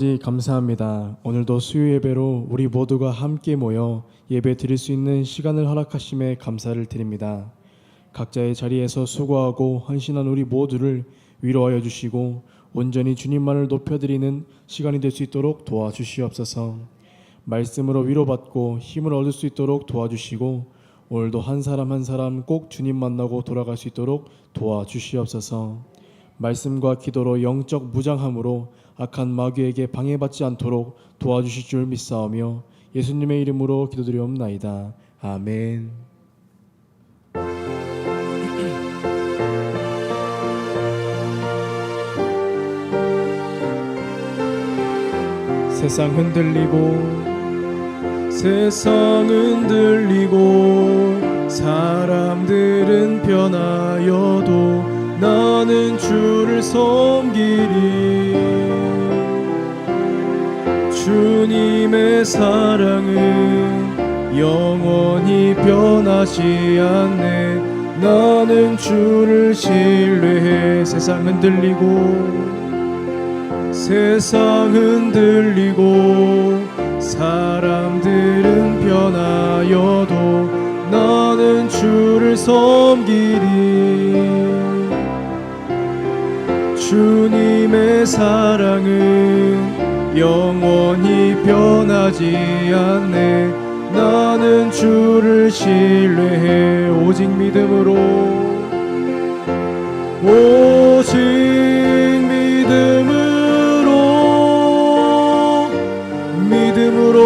감사합니다. 오늘도 수요 예배로 우리 모두가 함께 모여 예배 드릴 수 있는 시간을 허락하심에 감사를 드립니다. 각자의 자리에서 수고하고 헌신한 우리 모두를 위로하여 주시고 온전히 주님만을 높여드리는 시간이 될 수 있도록 도와주시옵소서. 말씀으로 위로받고 힘을 얻을 수 있도록 도와주시고 오늘도 한 사람 한 사람 꼭 주님 만나고 돌아갈 수 있도록 도와주시옵소서. 말씀과 기도로 영적 무장함으로 악한 마귀에게 방해받지 않도록 도와주실 줄 믿사오며 예수님의 이름으로 기도드리옵나이다. 아멘. 세상 흔들리고 사람들은 변하여도 나는 주를 섬기리. 주님의 사랑은 영원히 변하지 않네. 나는 주를 신뢰해. 세상 흔들리고 사람들은 변하여도 나는 주를 섬기리. 주님의 사랑은 영원히 변하지 않네. 나는 주를 신뢰해. 오직 믿음으로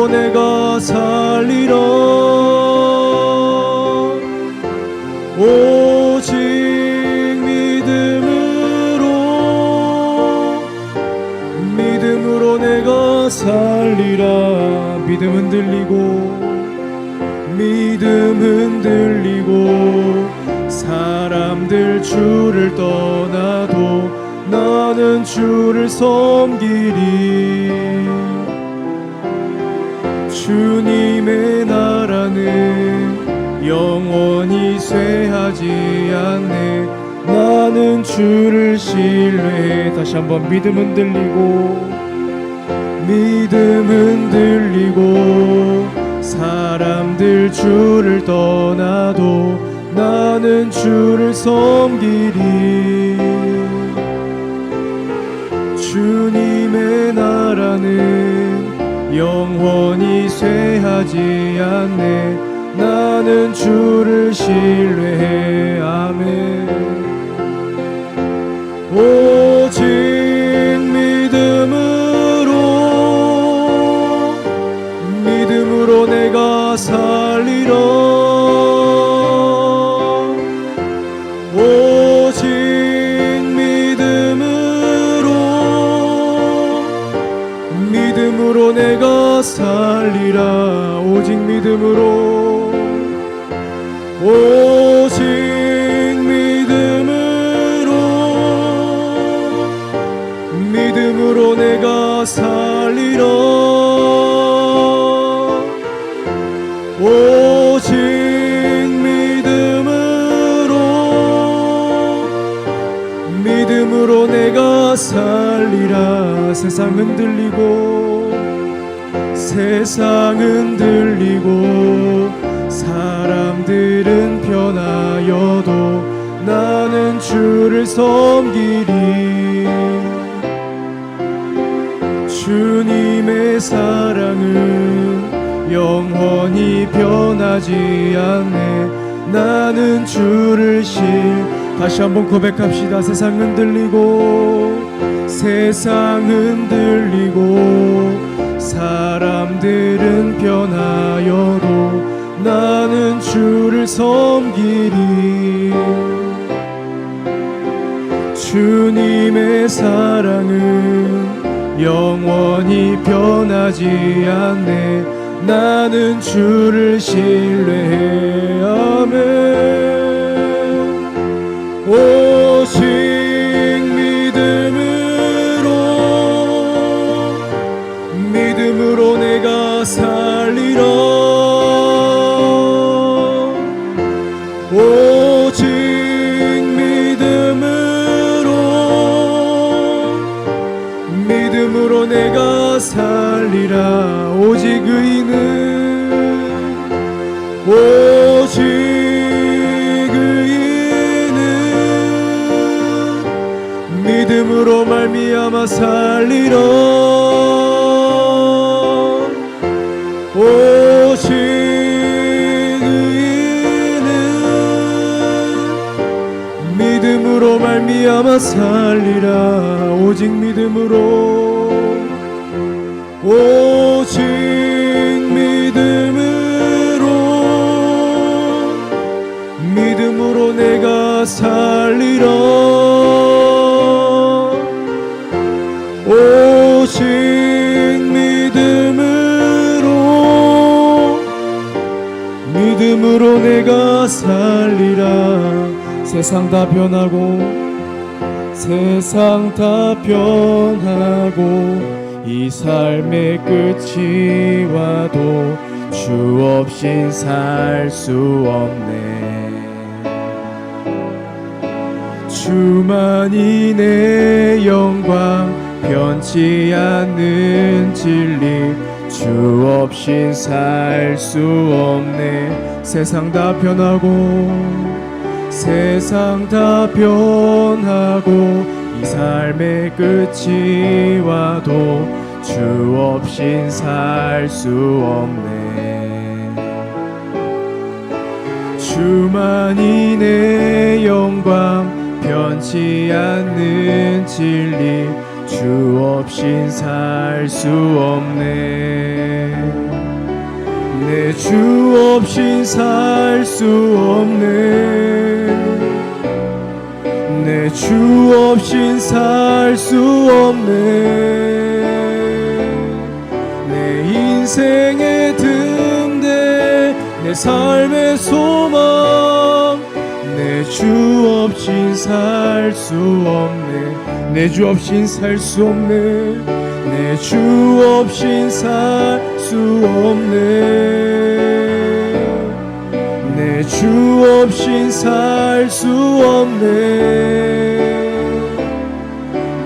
내가 살리라. 오직 믿음으로 내가 살리라. 믿음 흔들리고 사람들 주를 떠나도 나는 주를 섬기리. 주님의 나라는 영원히 쇠하지 않네. 나는 주를 신뢰해. 다시 한번 믿음 흔들리고 사람들 주를 떠나도 나는 주를 섬기리. 주님의 나라는 영원히 쇠하지 않네. 나는 주를 신뢰해. 아멘. 오직 믿음으로 내가 살리라. 오직 믿음으로 내가 살리라. 오직 믿음으로 내가 살리라. 오직 믿음으로 내가 살리라. 세상 흔들리고 사람들은 변하여도 나는 주를 섬기리. 주님의 사랑은 영원히 변하지 않네. 나는 주를 다시 한번 고백합시다. 세상 흔들리고 사람들은 변하여도 나는 주를 섬기리. 주님의 사랑은 영원히 변하지 않네. 나는 주를 신뢰해. 아멘. 오직 믿음으로 내가 살리라. 오직 믿음으로 내가 살리라. 오직 의인은 오직 의인은 믿음으로 말미암아 살리라. 오직 의인은 믿음으로 말미암아 살리라. 오직 믿음으로 오직 믿음으로 내가 살리라. 오직 믿음으로 내가 살리라. 세상 다 변하고 이 삶의 끝이 와도 주 없인 살 수 없네. 주만이 내 영광 변치 않는 진리. 주 없인 살 수 없네. 세상 다 변하고 이 삶의 끝이 와도 주 없인 살 수 없네. 주만이 내 영광 변치 않는 진리. 주 없인 살 수 없네. 내 주 없인 살 수 없네. 내 주 없인 살 수 없네. 내 인생의 등대 내 삶의 소망. 내 주 없인 살 수 없네. 내 주 없인 살 수 없네. 내 주 없인 살 수 없네. 내 주 없인 살 수 없네.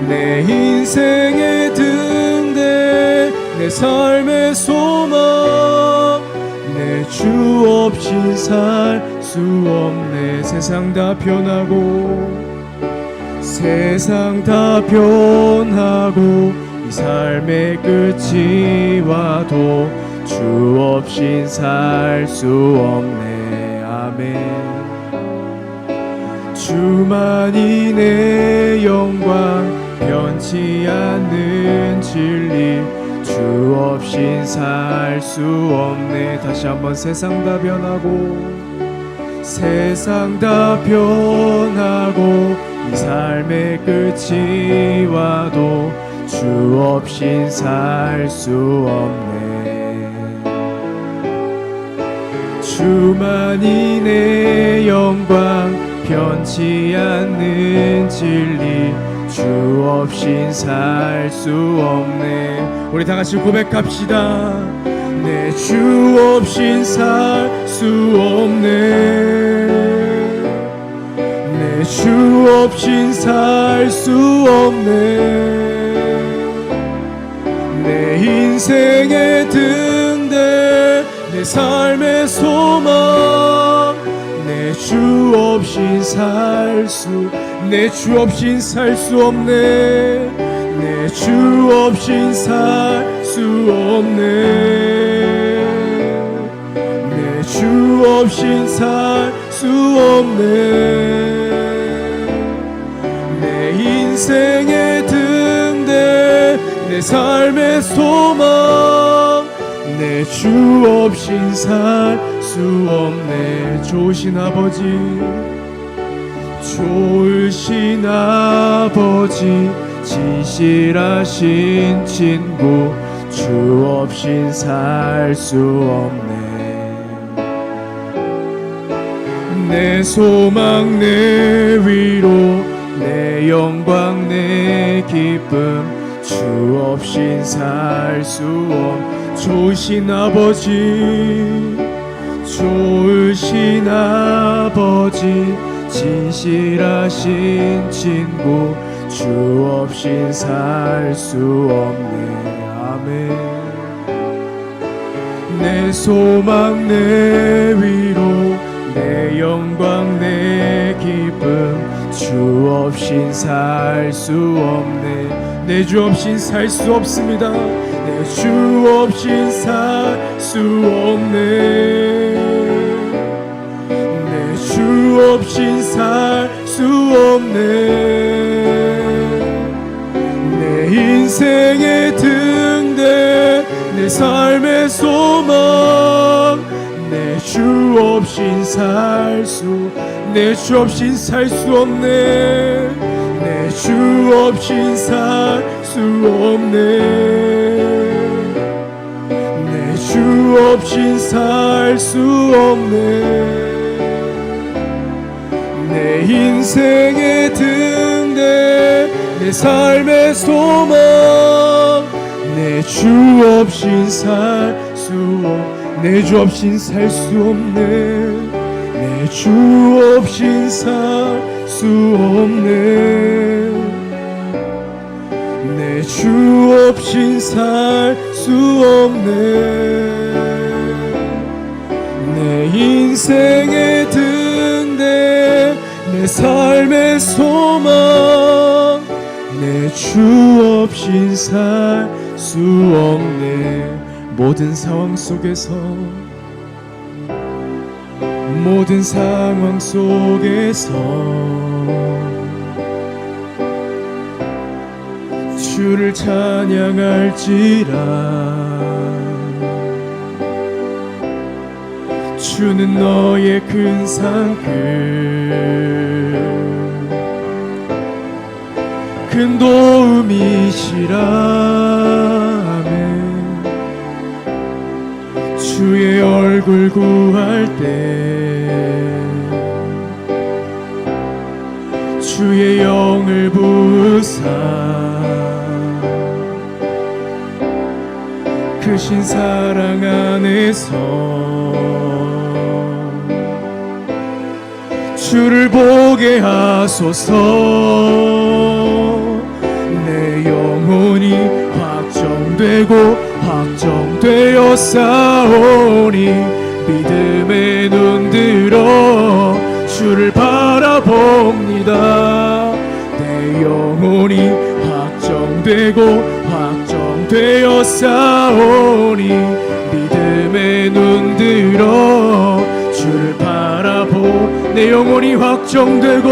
내 인생의 등대 내 삶의 소망. 내 주 없인 살 수 없네. 세상 다 변하고 이 삶의 끝이 와도 주 없인 살 수 없네. 아멘. 주만이 내 영광 변치 않는 진리. 주 없인 살 수 없네. 다시 한번. 세상 다 변하고 이 삶의 끝이 와도 주 없인 살 수 없네. 주만이 내 영광 변치 않는 진리. 주 없인 살 수 없네. 우리 다 같이 고백합시다. 내 주 없인 살 수 없네. 내 주 없인 살 수 없네. 내 인생의 등대 내 삶의 소망. 내 주 없인 살 수 없네. 내 주 없인 살 수 없네. 내 주 없인 살 수 없네. 내 인생의 등대 내 삶의 소망. 내 주 없인 살 수 없네. 좋으신 아버지 진실하신 친구. 주 없인 살 수 없네. 내 소망 내 위로 내 영광 내 기쁨. 주 없인 살 수 없네. 좋으신 아버지 진실하신 친구. 주 없인 살 수 없네. 아멘. 내 소망 내 위로 내 영광 내 기쁨 주 없인 살 수 없네. 내 주 없인 살 수 없습니다. 내 주 없인 살 수 없네. 내 주 없인 살 수 없네. 내 인생의 등대 내 삶의 소망 내 주 없인 살 수 내 주 없인 살 수 없네. 내 주 없인 살 수 없네. 내 주 없인 살 수 없네. 내 인생의 등대 내 삶의 소망 내 주 없인 살 수 없네. 내 주 없인 살 수 없네. 내 주 없인 살 수 없네. 내 주 없인 살 수 없네. 내 인생의 등대 내 삶의 소망 내 주 없인 살 수 없네. 모든 상황 속에서 모든 상황 속에서 주를 찬양할지라. 주는 너의 큰 상급 큰 도움이시라네. 주의 얼굴 구할 때 주의 영을 부으사 크신 사랑 안에서 주를 보게 하소서. 내 영혼이 확정되고 확정되어 싸우니 믿음의 눈 들어 주를 바라봅니다. 내 영혼이 확정되고 확정되어 싸우니 믿음의 눈 들어 주를 바라보. 내 영혼이 확정되고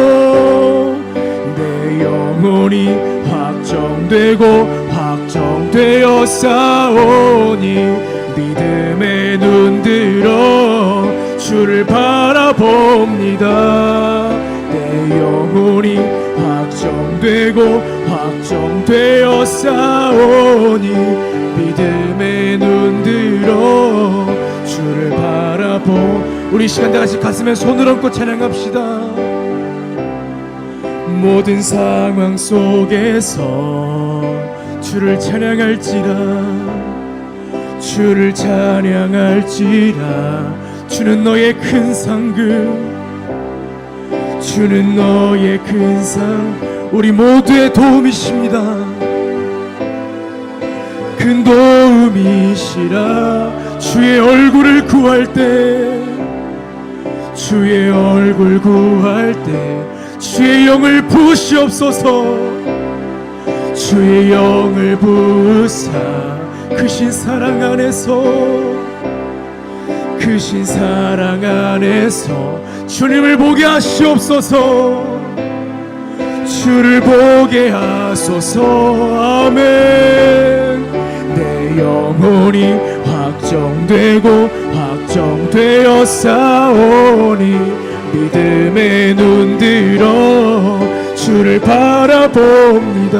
내 영혼이 확정되고 확정되어 싸우니 믿음의 눈 들어 주를 바라봅니다. 내 영혼이 확정되고 확정되어 싸우니 믿음의 눈 들어 주를 바라보. 우리 시간 다 같이 가슴에 손을 얹고 찬양합시다. 모든 상황 속에서 주를 찬양할지라. 주를 찬양할지라. 주는 너의 큰 상급 주는 너의 큰 상 우리 모두의 도움이십니다. 큰 도움이시라. 주의 얼굴을 구할 때 주의 얼굴 구할 때 주의 영을 부으시옵소서. 주의 영을 부으사 크신 사랑 안에서 크신 사랑 안에서 주님을 보게 하시옵소서. 주를 보게 하소서. 아멘. 내 영혼이 확정되고 확정되어 싸우니 믿음의 눈 들어 주를 바라봅니다.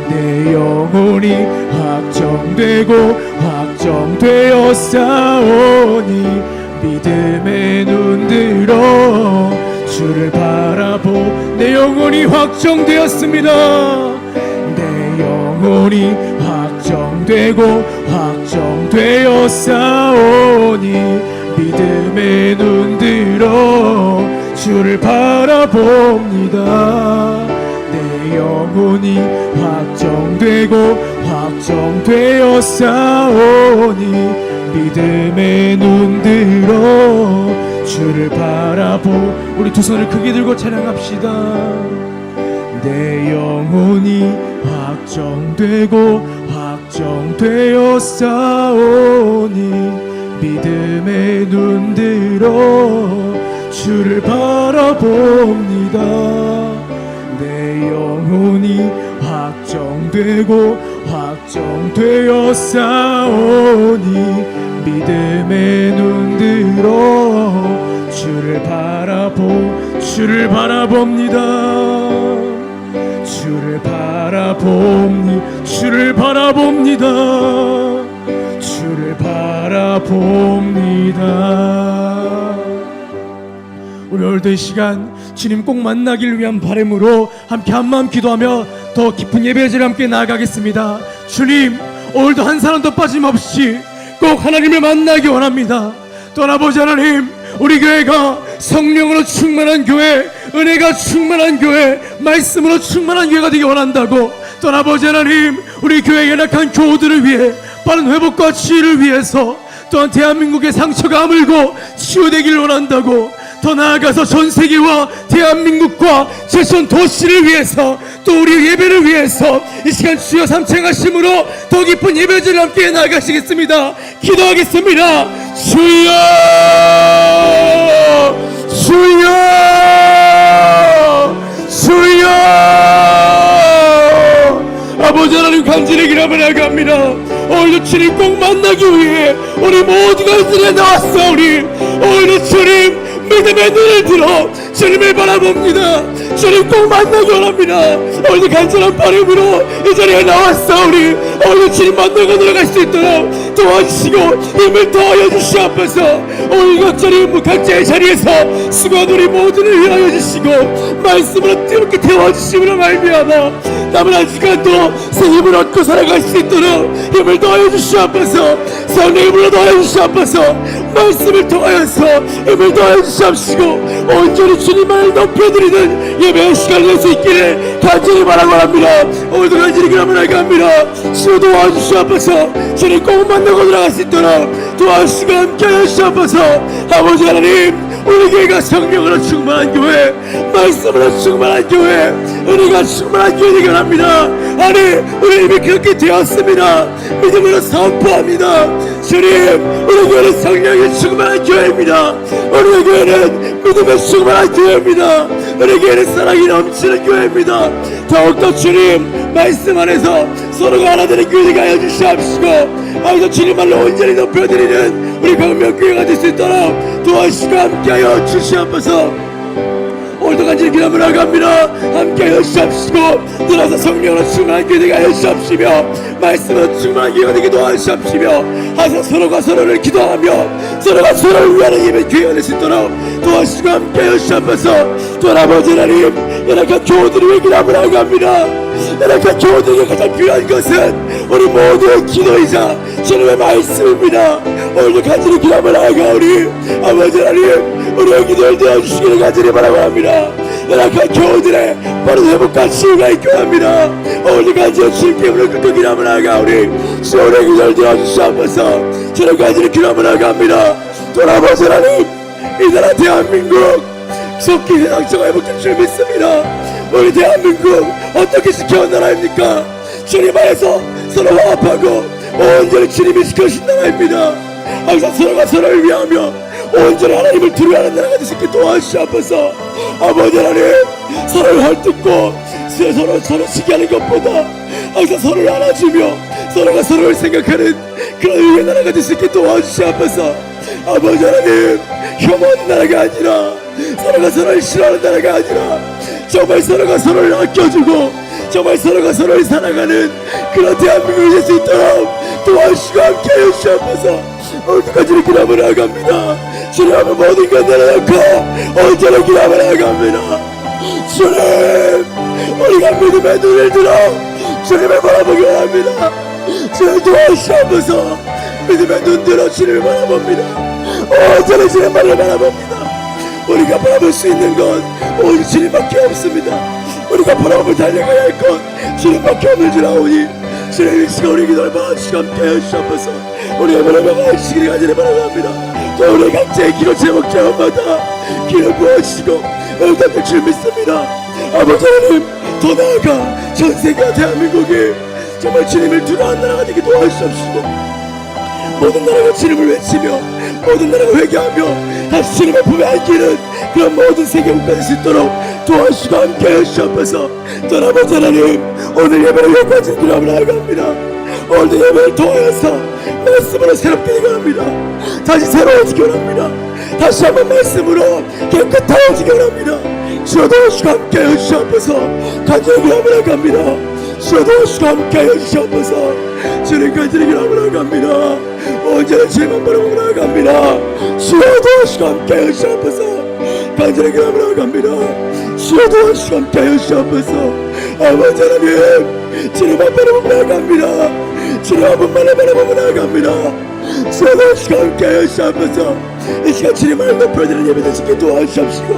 내 영혼이 확정되고 확정되어 싸우니 믿음의 눈 들어 주를 바라보. 내 영혼이 확정되었습니다. 내 영혼이 확정되고 확정되어 싸우니 믿음의 눈 들어 주를 바라봅니다. 내 영혼이 확정되고 확정되어 싸우니 믿음의 눈 들어 주를 바라보. 우리 두 손을 크게 들고 찬양합시다. 내 영혼이 확정되어 싸우니 믿음의 눈 들어 주를 바라봅니다. 내 영혼이 확정되어 싸우니 믿음의 눈 들어 주를 바라봅니다. 주를 바라봅니다. 우리 오늘도 이 시간 주님 꼭 만나길 위한 바람으로 함께 한마음 기도하며 더 깊은 예배를 함께 나아가겠습니다. 주님, 오늘도 한 사람도 빠짐없이 꼭 하나님을 만나기 원합니다. 떠나보지 하나님, 우리 교회가 성령으로 충만한 교회, 은혜가 충만한 교회, 말씀으로 충만한 교회가 되기 원한다고. 떠나보지 하나님, 우리 교회의 연약한 교우들을 위해 빠른 회복과 치유를 위해서, 또한 대한민국의 상처가 아물고 치유되기를 원한다고. 더 나아가서 전 세계와 대한민국과 제천 도시를 위해서, 또 우리 예배를 위해서 이 시간 주여 삼창하심으로 더 깊은 예배를 함께 나아가시겠습니다. 기도하겠습니다. 주여, 주여, 주여. 아버지 하나님, 간절히 기도하며 나아갑니다. 오늘도 주님 꼭 만나기 위해 우리 모두가 이 자리에 나왔사오니 오늘도 주님 믿음의 눈을 들어 주님을 바라봅니다. 주님 꼭 만나기 원합니다. 오늘도 간절한 바람으로 이 자리에 나왔사오니 오늘도 주님 만나고 들어갈 수 있도록 도와주시고 힘을 더하여 주시옵소서. 오늘 각자의 자리에서 수고한 우리 모두를 위하여 주시고 말씀으로 뜨겁게 태워주심으로 말미암아 남은 한 시간도 새 힘을 얻고 살아갈 수 있도록 힘을 더하여 주시옵소서. 성령님으로 더하여 주시옵소서. 말씀을 통하여서 힘을 더하여 주시옵시고 온전히 주님만을 높여드리는 예배의 시간을 낼 수 있기를 간절히 바라고 합니다. 오늘도 간절히 기도하며 나아갑니다. 주여 도와주시옵소서. 주님 꼭 만나고 들어갈 수 있도록 도와주시고 함께하여 주시옵소서. 아버지 하나님, 우리 교회가 성령으로 충만한 교회, 말씀으로 충만한 교회, 은혜가 충만한 교회 되길 합니다. 아니, 우리 이미 그렇게 되었습니다. 믿음으로 선포합니다. 주님, 우리 교회는 성령이 충만한 교회입니다. 우리 교회는 믿음에 충만한 교회입니다. 우리 교회는 사랑이 넘치는 교회입니다. 더욱더 주님 말씀 안에서 서로가 하나 되는 교회가 하여 주시옵시고 아버지 주님만로 온전히 높여드리는 우리 광명교회가 될 수 있도록 도와주시고 함께하여 주시옵소서. 오늘도 간절히 기도하며 나아갑니다. 함께하여 주시옵시고 들어서 성령으로 충만한 교회가 하여 주시옵시며 말씀으로 충만한 교회가 되게 도와주시옵시며 항상 서로가 서로를 기도하며 서로가 서로를 위하는 예배 교회가 될 수 있도록 도와주시고 함께하여 주시옵소서. 또 아버지 하나님, 연약한 교우들을 위해 기도하며 나아갑니다. 연약한 교우들에게 가장 필요한 것은 우리 모두의 기도이자 주님의 말씀입니다. 오늘도 간절히 기도하며 나아가오니 아버지 하나님, 우리의 기도를 되어주시기를 간절히 바라고 합니다. 연약한 교우들의 빠른 회복과 치유가 있고 합니다. 오늘도 간절히 주님께 무릎 꿇고 기도하며 나아가오니 주의 우리의 기도를 되어주시옵소서. 저는 간절히 기도하며 나아갑니다. 또 아버지 하나님, 이 나라 대한민국 속히 세상처가 회복될 줄 믿습니다. 우리 대한민국 어떻게 지켜온 나라입니까? 주님 안에서 서로 화합하고 온전히 주님이 지켜주신 나라입니다. 항상 서로가 서로를 위하며 온전히 하나님을 두려워하는 나라가 될 수 있게 도와주시옵소서. 아버지 하나님, 서로를 헐뜯고 서로 시기하는 것보다 항상 서로를 안아주며 서로가 서로를 생각하는 그런 의의 나라가 될 수 있게 도와주시옵소서. 아버지 하나님, 혐오하는 나라가 아니라 서로가 서로를 싫어하는 나라가 아니라 정말 서로가 서로를 아껴주고 정말 서로가 서로를 사랑하는 그런 대한민국이 될 수 있도록 도와주시고 함께하여 주시옵소서. 오늘까지 기도하며 나아갑니다. 주님 앞에 모든 것 내려놓고 언제나 기도하며 나아갑니다. 주님, 우리가 믿음의 눈을 들어 주님을 바라보기 원합니다. 주님 도와주시옵소서. 믿음의 눈 들어 주님을 바라봅니다. 언제나 주님만을 바라봅니다. 우리가 바라볼 수 있는 건 오직 주님밖에 없습니다. 우리가 바라보며 달려가야 할 건 주님밖에 없는 줄 아오니 주님 이 시간 우리 기도를 받아주시고 함께 하시옵소서. 우리 예배를 명하시기를 간절히 바라옵니다. 또 우리 각자의 기도 제목 제목마다 기를 부어주시고 응답을 줄 믿습니다. 아버지 하나님, 더 나아가 전 세계와 대한민국이 정말 주님을 두려워한 나라가 되게 도와주시옵시고, 모든 나라가 주님을 외치며 모든 나라가 회개하며 다시 주님의 품에 안기는 그런 모든 세계 국가될 수 있도록 도와주시고 함께 하시옵소서. 또 아버지 하나님, 오늘 예배를 여기까지 기도하며 나아갑니다. 오늘 예배를 통하여서 말씀으로 새롭게 되게 합니다. 다시 새로워지게 원합니다. 다시 한번 말씀으로 깨끗하여지게 원합니다. 주여 도와주시고 함께 하시옵소서. 간절히 기도하며 나아갑니다. 주여 도와주시고 함께 하시옵소서. 주님 간절히 기도하며 나아갑니다. 언제나 주님만 바라보며 나아갑니다. 주여 도와주시고 함께 하시옵소서. 간절히 기도하며 나아갑니다. 주여 도와주시고 함께 하시옵소서. 아버지 하나님, 주님만 바라보며 나아갑니다. 주님 한 분만을 바라보며 나아갑니다. 주여 도와주시고 함께 하시옵소서. 이 시간 주님을 높여드리는 예배 되시게 도와주시옵시고,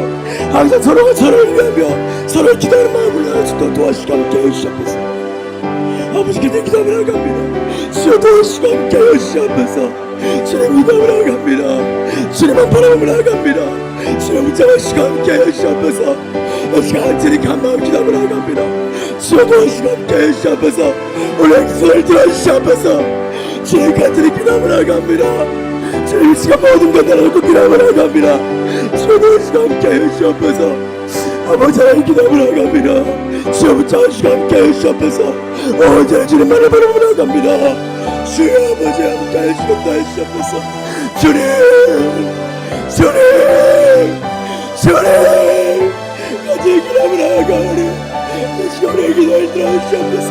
항상 서로가 서로를 위하며 서로를 기도하는 마음을 나눌 수 있도록 도와주시고 함께 해주시옵소서. 아버지께 기도하며 나아갑니다. 주여 도와주시고 함께 해주시옵소서. 주님 기도하며 나아갑니다. 주님만 바라보며 나아갑니다. 주님 붙잡으시고 함께 해주시옵소서. 이 시간 간절히 간마음 기도하며 나아갑니다. 주여 도와주시고 함께 해주시옵소서. 우리의 기도를 들어주시옵소서. 주님 간절히 기도하며 나아갑니다. 주님 이 시간 모든 것 내려놓고 기도하며 나아갑니다. 주여 도와주시고 함께 해주시옵소서. 아버지 하나님 기도하며 나아갑니다. 주여 붙잡으시고 함께 해주시옵소서. 언제나 주님만을 바라보며 나아갑니다. 주여 아버지 함께 해주시옵다 해주시옵소서. 주님 같이 기도하며 나아가오니 이 시간 우리의 기도를 들어주시옵소서.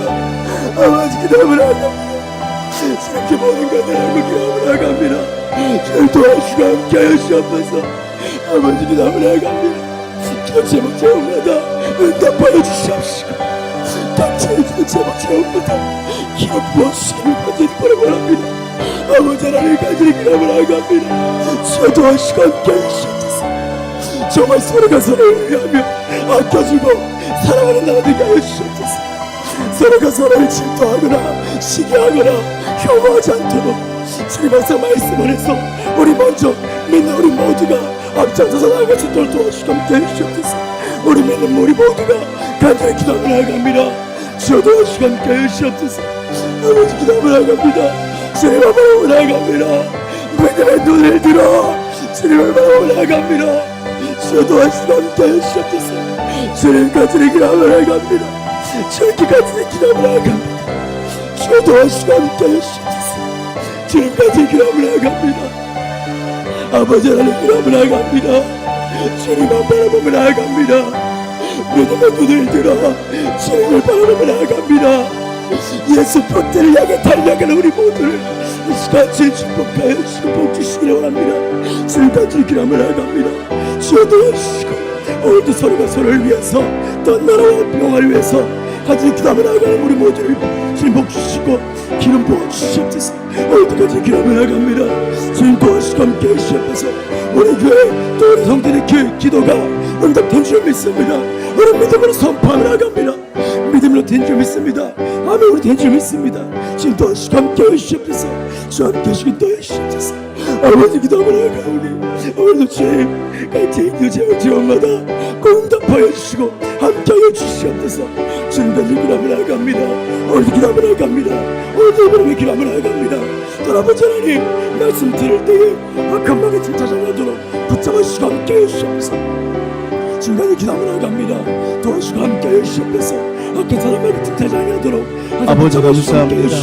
아버지 기도하며 나아갑니다. 주님께 모든 것 내려놓고 기도하며 나아갑니다. 주님 도와주시고 함께 하시옵소서. 아버지 기도하며 나아갑니다. 기도 제목 제목마다 응답하여 주시옵시고, 각자의 기도 제목 제목마다 기도 부어주시기를 간절히 바라봅니다. 아버지 하나님 간절히 기도하며 나아갑니다. 주여 도와주시고 함께 하시옵소서. 정말 서로가 서로를 위하며 아껴주고 사랑하는 나라 되게 하여 주시옵소서. 서로가 서로를 질투하거나 시기하거나 혐오하지 않도록 주님 항상 말씀을 해서 우리 먼저 믿는 우리 모두가 앞장서서 나아갈 수 있도록 도와주시고 함께 해주시옵소서. 우리 믿는 우리 모두가 간절히 기도하며 나아갑니다. 주여 도와주시고 함께 해주시옵소서. 아버지 기도하며 나아갑니다. 주님을 바라보며 나아갑니다. 믿음의 눈을 들어 주님을 바라보며 나아갑니다. 주여 도와주시고 함께 해주시옵소서. 주님 간절히 기도하며 나아갑니다. 저렇게 간절히 기도하며 나아갑니다. 주여 도와주시고 함께 해주시옵소서. 주님까지 기도하며 나아갑니다. 아버지 하나님 기도하며 나아갑니다. 주님만 바라보며 나아갑니다. 믿음의 눈을 들어 주님을 바라보며 나아갑니다. 예수 본때를 향해 달려가는 우리 모두를 이 시간 주님 축복하여 주시고 복 주시기를 원합니다. 주님까지 기도하며 나아갑니다. 주여 도와주시고 오늘도 서로가 서로를 위해서 또 나라와 평화를 위해서 같이 기도하며 나아가는 우리 모두를 주님 복 주시고 기름 부어 주시옵소서. 오늘까지 기도하며 나아갑니다. 주님 도와주시고 함께 해주시옵소서. 우리 교회 또 우리 성도들의 기도가 응답된 줄 믿습니다. 우리 믿음으로 선포하며 나아갑니다. 믿음으로 된 줄 믿습니다. 아멘. 우리 된 줄 믿습니다. 주님 도와주시고 함께 해주시옵소서. 주 함께 해주시고 또 해주시옵소서. 아버지 기도하며 나아가오니 오늘도 주님 같이 기도 제목마다 응답하여 주시고 함께하여 주시옵소서. 주님까지 기도하며 나아갑니다. 오늘도 기도하며 나아갑니다. 오늘도 예배를 기도하며 나아갑니다. 또 아버지 하나님 말씀 들을 때에 악한 마귀 질타하지 않도록 붙잡아주시고 함께해 주시옵소서. 주님까지 기도하며 나아갑니다. 도와주시고 함께해 주시옵소서. 악한 사람마귀 질타하지 않도록 아버지 감사합니다.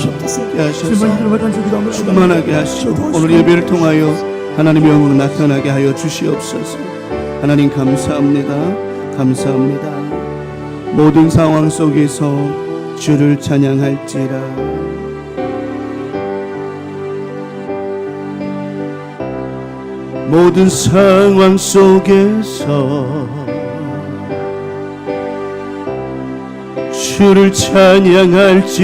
충만하게 하시고 오늘 예배를 통하여 하나님의 영으로 나타나게 하여 주시옵소서. 하나님 감사합니다. 감사합니다. 모든 상황 속에서 주를 찬양할지라. 모든 상황 속에서 주를 찬양할지라.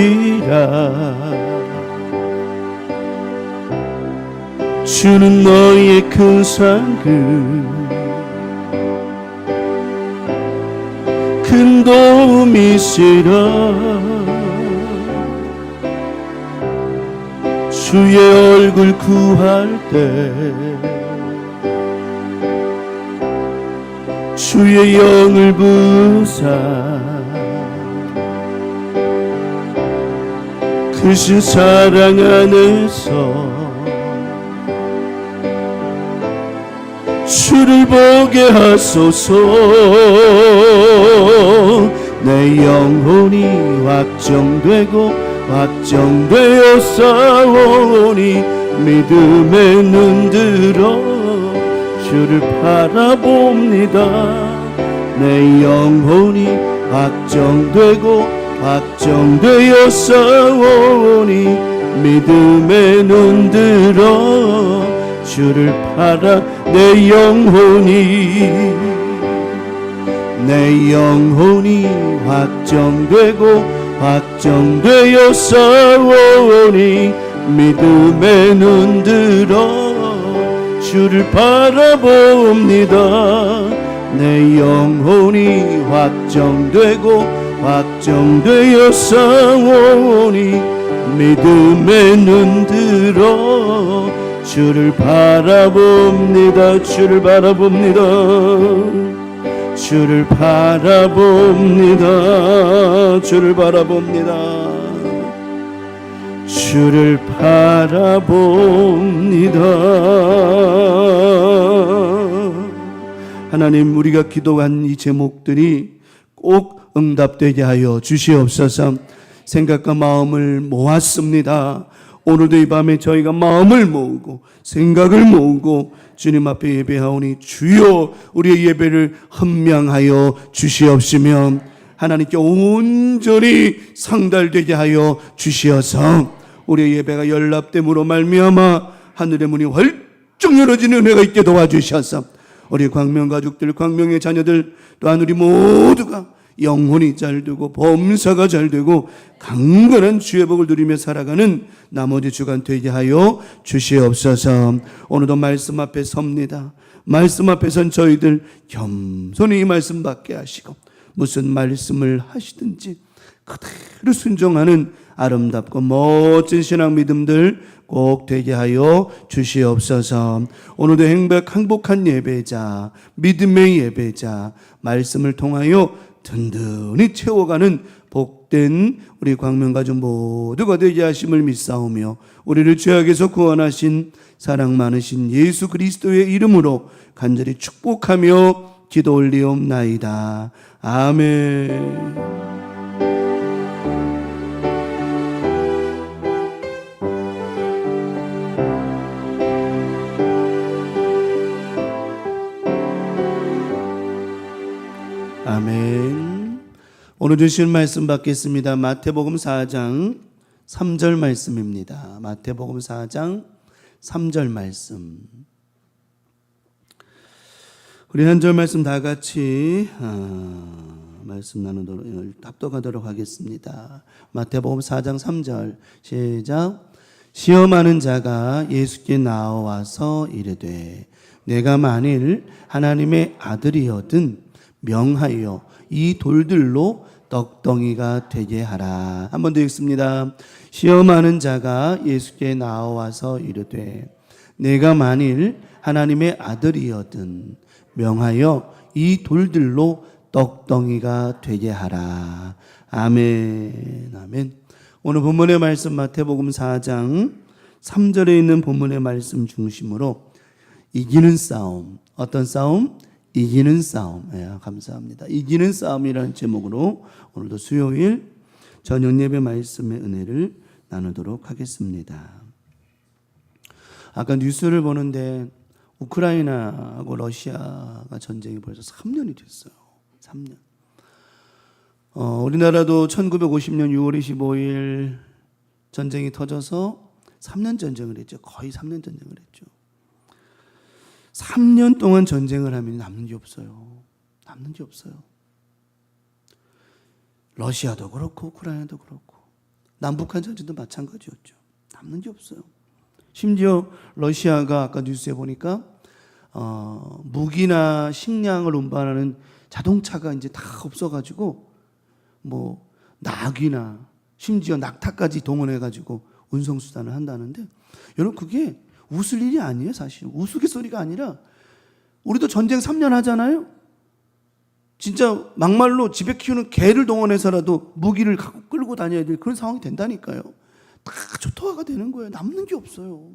주는 너희의 큰 상급 큰 도움이시라. 주의 얼굴 구할 때 주의 영을 부사 크신 사랑 안에서 주를 보게 하소서. 내 영혼이 확정되고 확정되어 싸우니 믿음의 눈들어 주를 바라봅니다. 내 영혼이 확정되고 확정되어 싸우니 믿음의 눈들어 주를 바라. 내 영혼이 확정되고 확정되어 싸우니 믿음의 눈들어 주를 바라봅니다. 내 영혼이 확정되고 확정되어 싸우니 믿음의 눈들어 주를 바라봅니다. 주를 바라봅니다. 주를 바라봅니다. 주를 바라봅니다. 주를 바라봅니다. 하나님, 우리가 기도한 이 제목들이 꼭 응답되게 하여 주시옵소서. 생각과 마음을 모았습니다. 오늘도 이 밤에 저희가 마음을 모으고 생각을 모으고 주님 앞에 예배하오니 주여 우리의 예배를 헌명하여 주시옵시며 하나님께 온전히 상달되게 하여 주시어서 우리의 예배가 연락됨으로 말미암아 하늘의 문이 활짝 열어지는 은혜가 있게 도와주셔서 우리 광명 가족들, 광명의 자녀들 또한 우리 모두가 영혼이 잘되고 범사가 잘되고 강건한 주의 복을 누리며 살아가는 나머지 주간 되게 하여 주시옵소서. 오늘도 말씀 앞에 섭니다. 말씀 앞에 선 저희들 겸손히 이 말씀 받게 하시고 무슨 말씀을 하시든지 그대로 순종하는 아름답고 멋진 신앙 믿음들 꼭 되게 하여 주시옵소서. 오늘도 행복한 예배자, 믿음의 예배자, 말씀을 통하여 든든히 채워가는 복된 우리 광명가족 모두가 되게 하심을 믿사오며 우리를 죄악에서 구원하신 사랑 많으신 예수 그리스도의 이름으로 간절히 축복하며 기도 올리옵나이다. 아멘. 아멘. 오늘 주신 말씀 받겠습니다. 마태복음 4장 3절 말씀입니다. 마태복음 4장 3절 말씀. 우리 한 절 말씀 다 같이 말씀 나누도록 합독하도록 하겠습니다. 마태복음 4장 3절 시작. 시험하는 자가 예수께 나와서 이르되 내가 만일 하나님의 아들이거든 명하여 이 돌들로 떡덩이가 되게 하라. 한 번 더 읽습니다. 시험하는 자가 예수께 나와서 이르되 내가 만일 하나님의 아들이거든 명하여 이 돌들로 떡덩이가 되게 하라. 아멘. 아멘. 오늘 본문의 말씀 마태복음 4장 3절에 있는 본문의 말씀 중심으로 이기는 싸움. 어떤 싸움? 이기는 싸움. 감사합니다. 이기는 싸움이라는 제목으로 오늘도 수요일 저녁 예배 말씀의 은혜를 나누도록 하겠습니다. 아까 뉴스를 보는데 우크라이나하고 러시아가 전쟁이 벌써 3년이 됐어요. 3년. 우리나라도 1950년 6월 25일 전쟁이 터져서 3년 전쟁을 했죠. 거의 3년 전쟁을 했죠. 3년 동안 전쟁을 하면 남는 게 없어요. 남는 게 없어요. 러시아도 그렇고 우크라이나도 그렇고 남북한 전쟁도 마찬가지였죠. 남는 게 없어요. 심지어 러시아가 아까 뉴스에 보니까 무기나 식량을 운반하는 자동차가 이제 다 없어가지고 뭐 낙이나 심지어 낙타까지 동원해가지고 운송수단을 한다는데, 여러분 그게 웃을 일이 아니에요. 사실 우스갯소리가 아니라, 우리도 전쟁 3년 하잖아요. 진짜 막말로 집에 키우는 개를 동원해서라도 무기를 갖고 끌고 다녀야 될 그런 상황이 된다니까요. 다 초토화가 되는 거예요. 남는 게 없어요.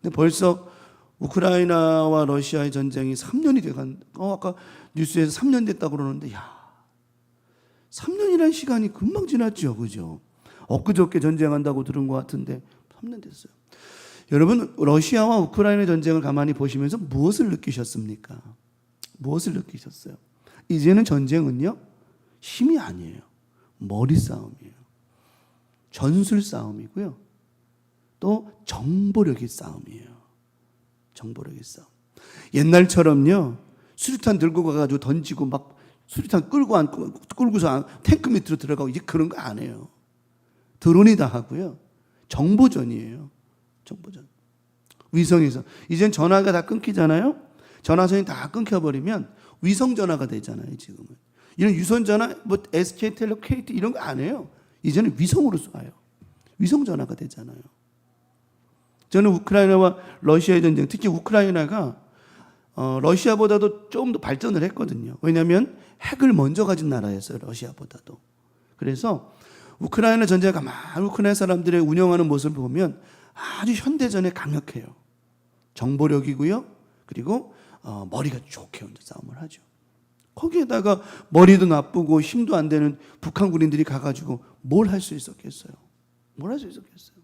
근데 벌써 우크라이나와 러시아의 전쟁이 3년이 돼간, 아까 뉴스에서 3년 됐다고 그러는데, 3년이라는 시간이 금방 지났죠. 그죠? 엊그저께 전쟁한다고 들은 것 같은데 3년 됐어요. 여러분, 러시아와 우크라이나 전쟁을 가만히 보시면서 무엇을 느끼셨습니까? 무엇을 느끼셨어요? 이제는 전쟁은요, 힘이 아니에요. 머리 싸움이에요. 전술 싸움이고요. 또 정보력의 싸움이에요. 정보력의 싸움. 옛날처럼요, 수류탄 들고 가가지고 던지고 막 수류탄 끌고서 탱크 밑으로 들어가고 이제 그런 거 안 해요. 드론이 다 하고요. 정보전이에요. 정보전. 위성에서. 이젠 전화가 다 끊기잖아요. 전화선이 다 끊겨버리면 위성전화가 되잖아요. 지금은. 이런 유선전화, 뭐 SK텔레, KT 이런 거 안 해요. 이제는 위성으로 쏴요. 위성전화가 되잖아요. 저는 우크라이나와 러시아의 전쟁, 특히 우크라이나가 러시아보다도 조금 더 발전을 했거든요. 왜냐하면 핵을 먼저 가진 나라였어요. 러시아보다도. 그래서 우크라이나 전쟁에 가만히 우크라이나 사람들의 운영하는 모습을 보면 아주 현대전에 강력해요. 정보력이고요. 그리고 머리가 좋게 싸움을 하죠. 거기에다가 머리도 나쁘고 힘도 안 되는 북한 군인들이 가가지고 뭘 할 수 있었겠어요? 뭘 할 수 있었겠어요?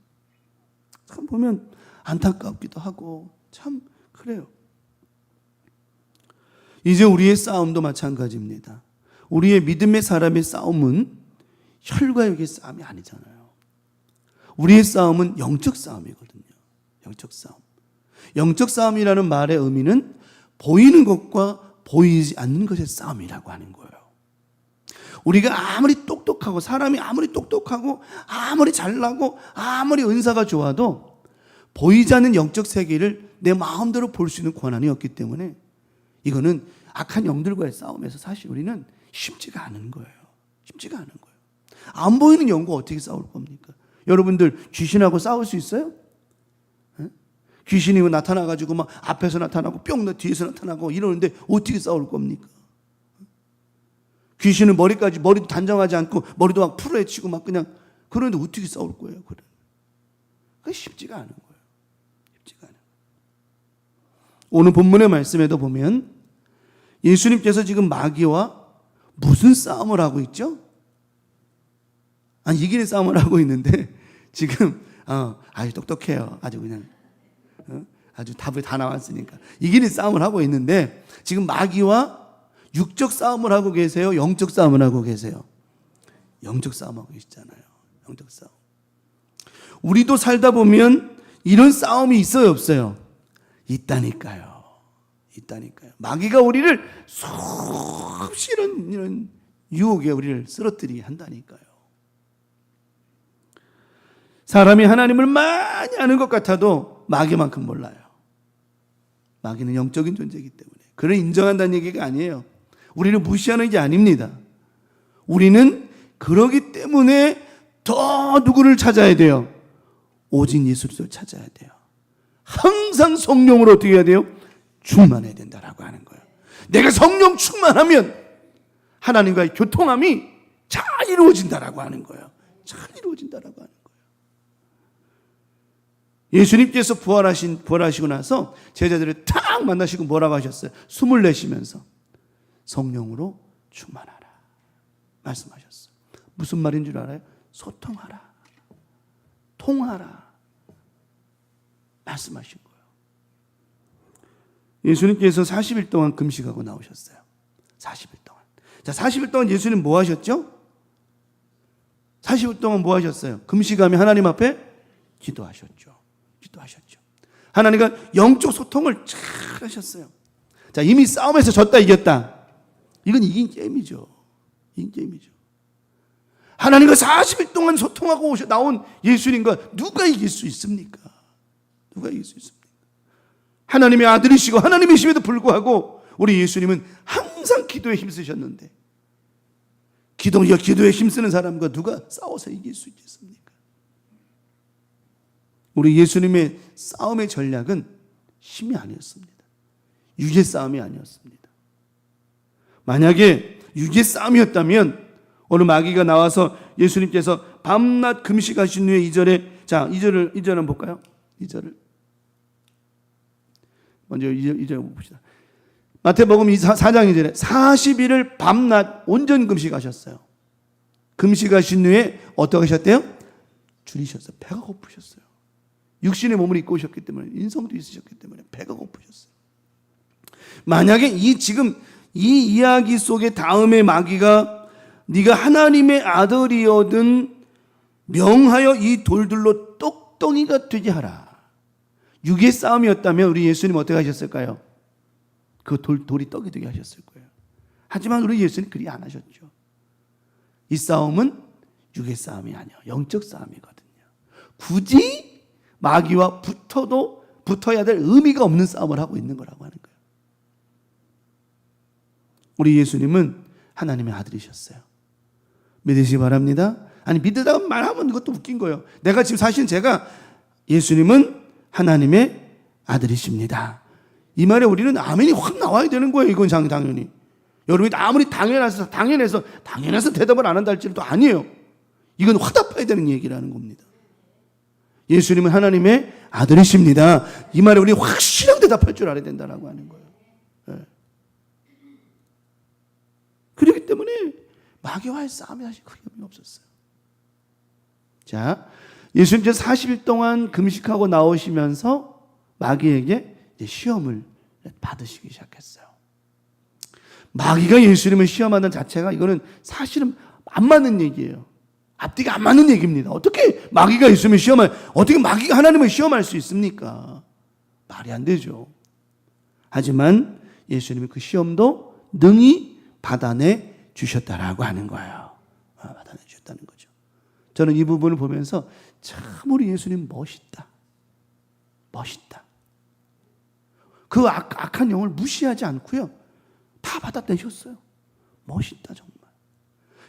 참 보면 안타깝기도 하고 참 그래요. 이제 우리의 싸움도 마찬가지입니다. 우리의 믿음의 사람의 싸움은 혈과 육의 싸움이 아니잖아요. 우리의 싸움은 영적 싸움이거든요. 영적 싸움. 영적 싸움이라는 말의 의미는 보이는 것과 보이지 않는 것의 싸움이라고 하는 거예요. 우리가 아무리 똑똑하고, 사람이 아무리 똑똑하고 아무리 잘나고 아무리 은사가 좋아도 보이지 않는 영적 세계를 내 마음대로 볼 수 있는 권한이 없기 때문에 이거는 악한 영들과의 싸움에서 사실 우리는 쉽지가 않은 거예요. 쉽지가 않은 거예요. 안 보이는 영과 어떻게 싸울 겁니까? 여러분들 귀신하고 싸울 수 있어요? 귀신이 나타나가지고 막 앞에서 나타나고 뿅 뒤에서 나타나고 이러는데 어떻게 싸울 겁니까? 귀신은 머리도 단정하지 않고 머리도 막 풀어헤치고 막 그냥 그러는데 어떻게 싸울 거예요? 그게 쉽지가 않은 거예요. 쉽지가 않은 거예요. 오늘 본문의 말씀에도 보면 예수님께서 지금 마귀와 무슨 싸움을 하고 있죠? 이기는 싸움을 하고 있는데 지금 아주 똑똑해요. 아주 그냥 아주 답이 다 나왔으니까 이기는 싸움을 하고 있는데 지금 마귀와 육적 싸움을 하고 계세요? 영적 싸움을 하고 계세요? 영적 싸움하고 계시잖아요. 영적 싸움. 우리도 살다 보면 이런 싸움이 있어요, 없어요? 있다니까요. 있다니까요. 마귀가 우리를 수없이 이런 유혹에 우리를 쓰러뜨리게 한다니까요. 사람이 하나님을 많이 아는 것 같아도 마귀만큼 몰라요. 마귀는 영적인 존재이기 때문에. 그를 인정한다는 얘기가 아니에요. 우리를 무시하는 게 아닙니다. 우리는 그러기 때문에 더 누구를 찾아야 돼요? 오직 예수를 찾아야 돼요. 항상 성령으로 어떻게 해야 돼요? 충만해야 된다라고 하는 거예요. 내가 성령 충만하면 하나님과의 교통함이 잘 이루어진다라고 하는 거예요. 잘 이루어진다라고 하는 거예요. 예수님께서 부활하시고 나서 제자들을 탁 만나시고 뭐라고 하셨어요? 숨을 내쉬면서 성령으로 충만하라 말씀하셨어요. 무슨 말인 줄 알아요? 소통하라, 통하라 말씀하신 거예요. 예수님께서 40일 동안 금식하고 나오셨어요. 40일 동안. 자, 40일 동안 예수님 뭐 하셨죠? 40일 동안 뭐 하셨어요? 금식하며 하나님 앞에 기도하셨죠. 기도하셨죠. 하나님과 영적 소통을 잘 하셨어요. 자, 이미 싸움에서 졌다 이겼다. 이건 이긴 게임이죠. 이긴 게임이죠. 하나님과 40일 동안 소통하고 나온 예수님과 누가 이길 수 있습니까? 누가 이길 수 있습니까? 하나님의 아들이시고 하나님이심에도 불구하고 우리 예수님은 항상 기도에 힘쓰셨는데 기도에 힘쓰는 사람과 누가 싸워서 이길 수 있겠습니까? 우리 예수님의 싸움의 전략은 힘이 아니었습니다. 육의 싸움이 아니었습니다. 만약에 육의 싸움이었다면 오늘 마귀가 나와서 예수님께서 밤낮 금식하신 후에 2절에, 자, 2절을 한번 볼까요? 2절을. 먼저 2절 봅시다. 마태복음 4장 2절에 40일을 밤낮 온전 금식하셨어요. 금식하신 후에 어떻게 하셨대요? 줄이셨어요. 배가 고프셨어요. 육신의 몸을 입고 오셨기 때문에, 인성도 있으셨기 때문에 배가 고프셨어요. 만약에 지금 이 이야기 속에 다음에 마귀가 네가 하나님의 아들이거든 명하여 이 돌들로 똑덩이가 되게 하라. 육의 싸움이었다면 우리 예수님 어떻게 하셨을까요? 그 돌이 떡이 되게 하셨을 거예요. 하지만 우리 예수님 그리 안 하셨죠. 이 싸움은 육의 싸움이 아니에요. 영적 싸움이거든요. 굳이 마귀와 붙어야 될 의미가 없는 싸움을 하고 있는 거라고 하는 거예요. 우리 예수님은 하나님의 아들이셨어요. 믿으시기 바랍니다. 아니, 믿으다가 말하면 이것도 웃긴 거예요. 내가 지금 사실 제가 예수님은 하나님의 아들이십니다. 이 말에 우리는 아멘이 확 나와야 되는 거예요. 이건 당연히. 여러분이 아무리 당연해서 대답을 안 한다 할지라도 아니에요. 이건 화답해야 되는 얘기라는 겁니다. 예수님은 하나님의 아들이십니다. 이 말에 우리 확실하게 대답할 줄 알아야 된다고 하는 거예요. 네. 그렇기 때문에 마귀와의 싸움이 사실 크게 없었어요. 자, 예수님께서 40일 동안 금식하고 나오시면서 마귀에게 이제 시험을 받으시기 시작했어요. 마귀가 예수님을 시험하는 자체가 이거는 사실은 안 맞는 얘기예요. 앞뒤가 안 맞는 얘기입니다. 어떻게 마귀가 예수님을 어떻게 마귀가 하나님을 시험할 수 있습니까? 말이 안 되죠. 하지만 예수님이 그 시험도 능히 받아내 주셨다라고 하는 거예요. 받아내 주셨다는 거죠. 저는 이 부분을 보면서 참 우리 예수님 멋있다. 그 악한 영을 무시하지 않고요. 다 받아내셨어요. 멋있다 정말.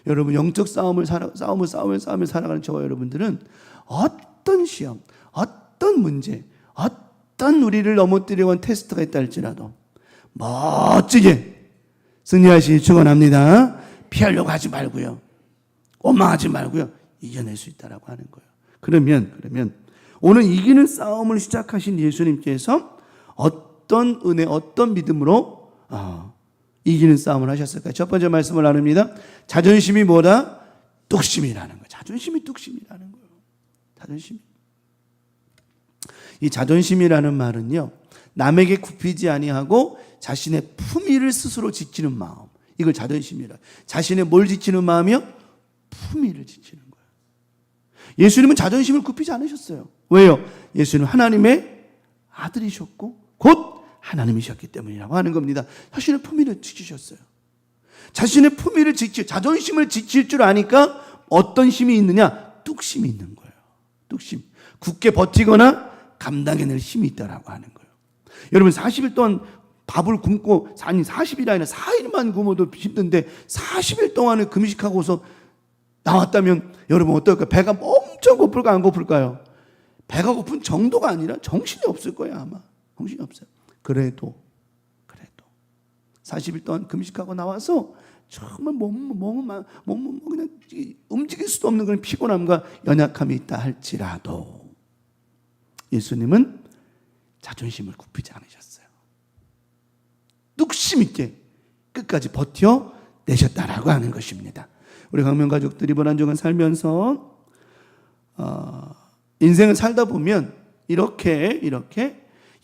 여러분 영적 싸움을 살아가는 저와 여러분들은 어떤 시험, 어떤 문제, 어떤 우리를 넘어뜨리고 한 테스트가 있다 할지라도 멋지게 승리하시기 축원합니다. 피하려고 하지 말고요. 원망하지 말고요. 이겨낼 수 있다라고 하는 거예요. 그러면 오늘 이기는 싸움을 시작하신 예수님께서 어떤 은혜, 어떤 믿음으로 이기는 싸움을 하셨을까요? 첫 번째 말씀을 나눕니다. 자존심이 뭐다? 뚝심이라는 거예요. 자존심이 뚝심이라는 거예요. 자존심. 이 자존심이라는 말은요, 남에게 굽히지 아니하고 자신의 품위를 스스로 지키는 마음. 이걸 자존심이라. 자신의 뭘 지키는 마음이요? 품위를 지키는 거예요. 예수님은 자존심을 굽히지 않으셨어요. 왜요? 예수님은 하나님의 아들이셨고 곧 하나님이셨기 때문이라고 하는 겁니다. 자신의 품위를 지키셨어요. 자신의 품위를 자존심을 지킬 줄 아니까 어떤 힘이 있느냐? 뚝심이 있는 거예요. 뚝심. 굳게 버티거나 감당해낼 힘이 있다라고 하는 거예요. 여러분 40일 동안 밥을 굶고 40일이 아니라 4일만 굶어도 힘든데 40일 동안을 금식하고서 나왔다면 여러분 어떨까요? 배가 엄청 고플까 안 고플까요? 배가 고픈 정도가 아니라 정신이 없을 거예요 아마. 정신이 없어요. 그래도 40일 동안 금식하고 나와서 정말 몸은 그냥 움직일 수도 없는 그런 피곤함과 연약함이 있다 할지라도 예수님은 자존심을 굽히지 않으셨어요. 뚝심 있게 끝까지 버텨내셨다라고 하는 것입니다. 우리 강명 가족들이 불안정한 살면서 인생을 살다 보면 이렇게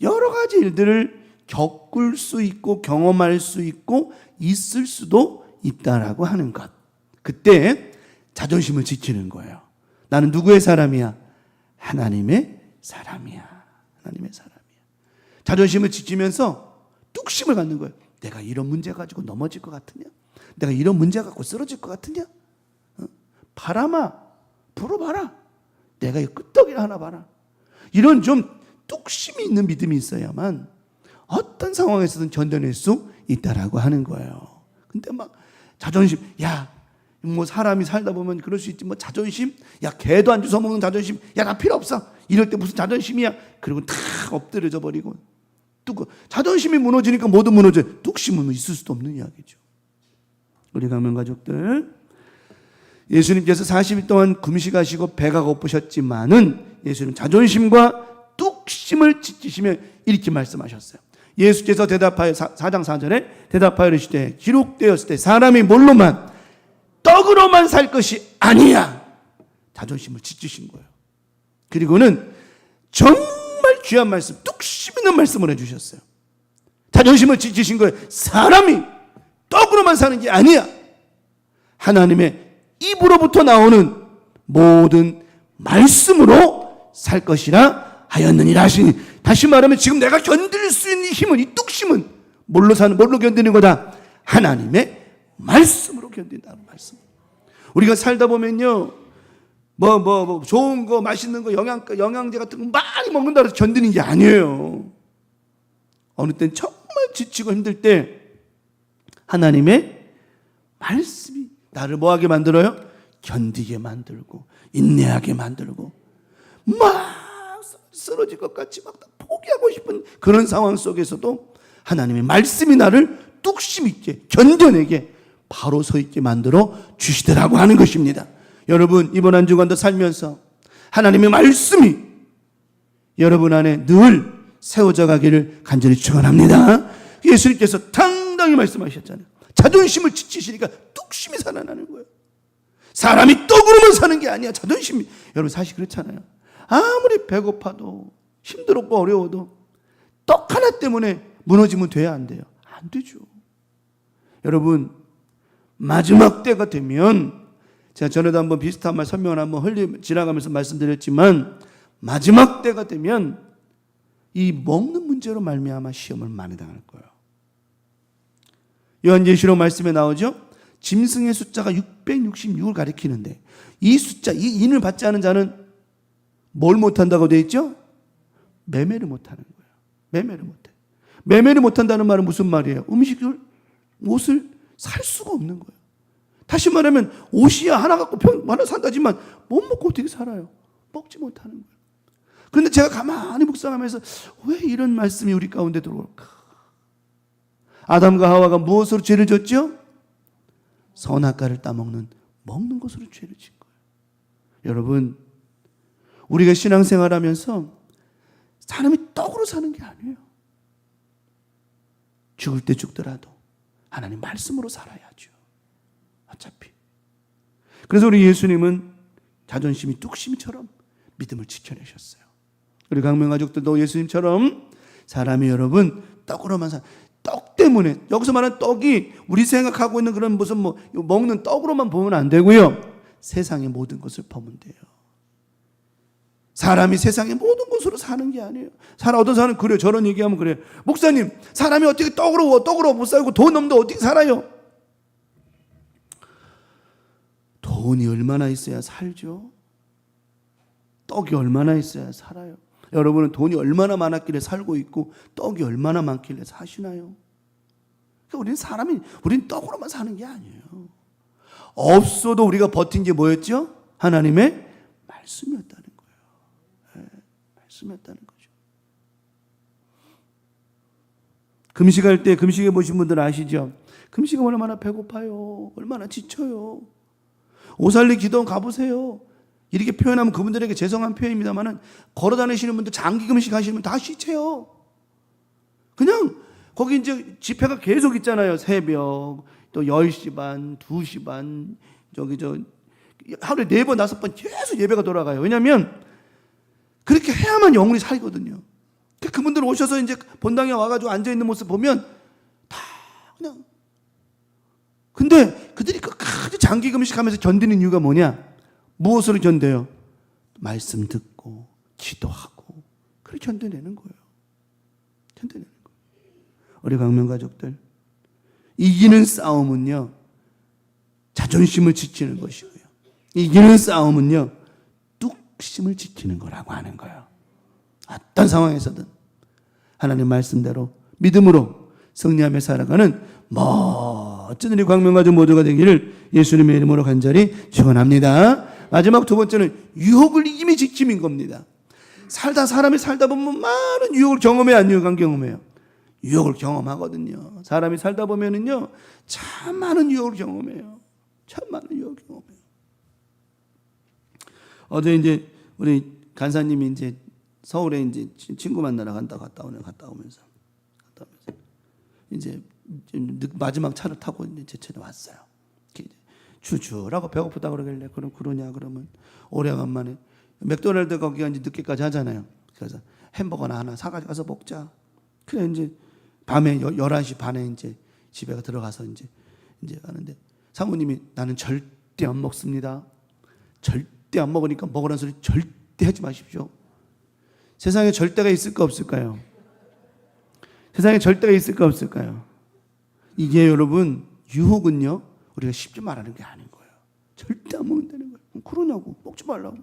여러 가지 일들을 겪을 수 있고 경험할 수 있고 있을 수도 있다라고 하는 것. 그때 자존심을 지키는 거예요. 나는 누구의 사람이야? 하나님의 사람이야. 하나님의 사람이야. 자존심을 지키면서 뚝심을 갖는 거예요. 내가 이런 문제 가지고 넘어질 것 같으냐? 내가 이런 문제 갖고 쓰러질 것 같으냐? 바람아, 불어봐라. 내가 이 끄떡이나 하나 봐라. 이런 좀 뚝심이 있는 믿음이 있어야만 어떤 상황에서든 견뎌낼 수 있다라고 하는 거예요. 근데 막 자존심, 야 뭐 사람이 살다 보면 그럴 수 있지. 뭐 자존심? 야, 개도 안 주워 먹는 자존심. 야, 나 필요 없어. 이럴 때 무슨 자존심이야? 그리고 다 엎드려져 버리고. 자존심이 무너지니까 모두 무너져요. 뚝심은 있을 수도 없는 이야기죠. 우리 가면 가족들, 예수님께서 40일 동안 금식하시고 배가 고프셨지만은 예수님 자존심과 뚝심을 지키시며 이렇게 말씀하셨어요. 예수께서 대답하여 4장 4절에 대답하여 이르시되 기록되었을 때 사람이 뭘로만 떡으로만 살 것이 아니야. 자존심을 지키신 거예요. 그리고는 정말 귀한 말씀, 뚝심 있는 말씀을 해주셨어요. 자존심을 지키신 거예요. 사람이 떡으로만 사는 게 아니야. 하나님의 입으로부터 나오는 모든 말씀으로 살 것이라 하였느니라 하시니, 다시 말하면 지금 내가 견딜 수 있는 힘은, 이 뚝심은 뭘로 견디는 거다? 하나님의 말씀으로 견딘다는 말씀. 우리가 살다 보면요, 좋은 거, 맛있는 거, 영양제 같은 거 많이 먹는다고 해서 견디는 게 아니에요. 어느 땐 정말 지치고 힘들 때 하나님의 말씀이 나를 뭐하게 만들어요? 견디게 만들고 인내하게 만들고 막 쓰러질 것 같이 막 포기하고 싶은 그런 상황 속에서도 하나님의 말씀이 나를 뚝심 있게 견뎌내게 바로 서 있게 만들어 주시더라고 하는 것입니다. 여러분, 이번 한 주간도 살면서 하나님의 말씀이 여러분 안에 늘 세워져 가기를 간절히 축원합니다. 예수님께서 당당히 말씀하셨잖아요. 자존심을 지키시니까 뚝심이 살아나는 거예요. 사람이 떡으로만 사는 게 아니야. 자존심이. 여러분, 사실 그렇잖아요. 아무리 배고파도 힘들었고 어려워도 떡 하나 때문에 무너지면 돼야 안 돼요? 안 되죠. 여러분, 마지막 때가 되면, 제가 전에도 한번 비슷한 말 설명을 한번 지나가면서 말씀드렸지만, 마지막 때가 되면 이 먹는 문제로 말미암아 시험을 많이 당할 거예요. 요한계시록 말씀에 나오죠. 짐승의 숫자가 666을 가리키는데, 이 숫자, 이 인을 받지 않은 자는 뭘 못한다고 되어 있죠? 매매를 못하는 거예요. 매매를 못해. 매매를 못한다는 말은 무슨 말이에요? 음식을, 옷을 살 수가 없는 거예요. 다시 말하면 옷이야 하나 갖고 하나 산다지만 못 먹고 어떻게 살아요? 먹지 못하는 거예요. 그런데 제가 가만히 묵상하면서 왜 이런 말씀이 우리 가운데 들어올까? 아담과 하와가 무엇으로 죄를 졌죠? 선악과를 따먹는 먹는 것으로 죄를 진 거예요. 여러분, 우리가 신앙생활하면서 사람이 떡으로 사는 게 아니에요. 죽을 때 죽더라도 하나님 말씀으로 살아야죠. 어차피. 그래서 우리 예수님은 자존심이 뚝심이처럼 믿음을 지켜내셨어요. 우리 강명가족들도 예수님처럼 사람이 여러분 떡으로만 떡 때문에, 여기서 말하는 떡이 우리 생각하고 있는 그런 무슨 먹는 떡으로만 보면 안 되고요. 세상의 모든 것을 보면 돼요. 사람이 세상의 모든 것으로 사는 게 아니에요. 어떤 사람은 그래요. 저런 얘기하면 그래요. 목사님, 사람이 어떻게 떡으로 못 살고 돈 없는데 어떻게 살아요? 돈이 얼마나 있어야 살죠? 떡이 얼마나 있어야 살아요? 여러분은 돈이 얼마나 많았길래 살고 있고 떡이 얼마나 많길래 사시나요? 그러니까 우리는 떡으로만 사는 게 아니에요. 없어도 우리가 버틴 게 뭐였죠? 하나님의 말씀이었다는 거예요. 네, 말씀이었다는 거죠. 금식할 때 금식해 보신 분들 아시죠? 금식은 얼마나 배고파요. 얼마나 지쳐요. 오살리 기도 가보세요. 이렇게 표현하면 그분들에게 죄송한 표현입니다만, 걸어 다니시는 분들 장기 금식 하시면 다 시체요. 그냥 거기 이제 집회가 계속 있잖아요. 새벽 또 10시 반, 2시 반, 하루에 4번, 5번 계속 예배가 돌아가요. 왜냐하면 그렇게 해야만 영혼이 살거든요. 그분들 오셔서 이제 본당에 와가지고 앉아있는 모습 보면 다 그냥. 근데 그들이 끝까지 장기 금식하면서 견디는 이유가 뭐냐? 무엇으로 견뎌요? 말씀 듣고 기도하고 그렇게 견뎌내는 거예요. 견뎌내는 거예요. 우리 강명가족들, 이기는 싸움은요, 자존심을 지키는 것이고요. 이기는 싸움은요, 뚝심을 지키는 거라고 하는 거예요. 어떤 상황에서든 하나님 말씀대로 믿음으로 승리하며 살아가는 멋진 우리 광명가족 모두가 되기를 예수님의 이름으로 간절히 축원합니다. 마지막 두 번째는 유혹을 이김이 지킴인 겁니다. 사람이 살다 보면 많은 유혹을 경험해요, 안 경험해요? 유혹을 경험하거든요. 사람이 살다 보면은요, 참 많은 유혹을 경험해요. 참 많은 유혹을 경험해요. 어제 이제 우리 간사님이 이제 서울에 이제 친구 만나러 갔다 오면서 이제 마지막 차를 타고 이제 제 차에 왔어요. 주주라고 배고프다 그러길래 그러냐 그러면 오래간만에 맥도날드 거기가 이제 늦게까지 하잖아요. 그래서 햄버거나 하나 사가지고 가서 먹자. 그래 이제 밤에 11시 반에 이제 집에 들어가서 이제 하는데 사모님이 나는 절대 안 먹습니다. 절대 안 먹으니까 먹으라는 소리 절대 하지 마십시오. 세상에 절대가 있을까 없을까요? 세상에 절대가 있을까 없을까요? 이게 여러분 유혹은요 우리가 쉽게 말하는 게 아닌 거예요. 절대 안 먹는다는 거예요. 그러냐고 먹지 말라고.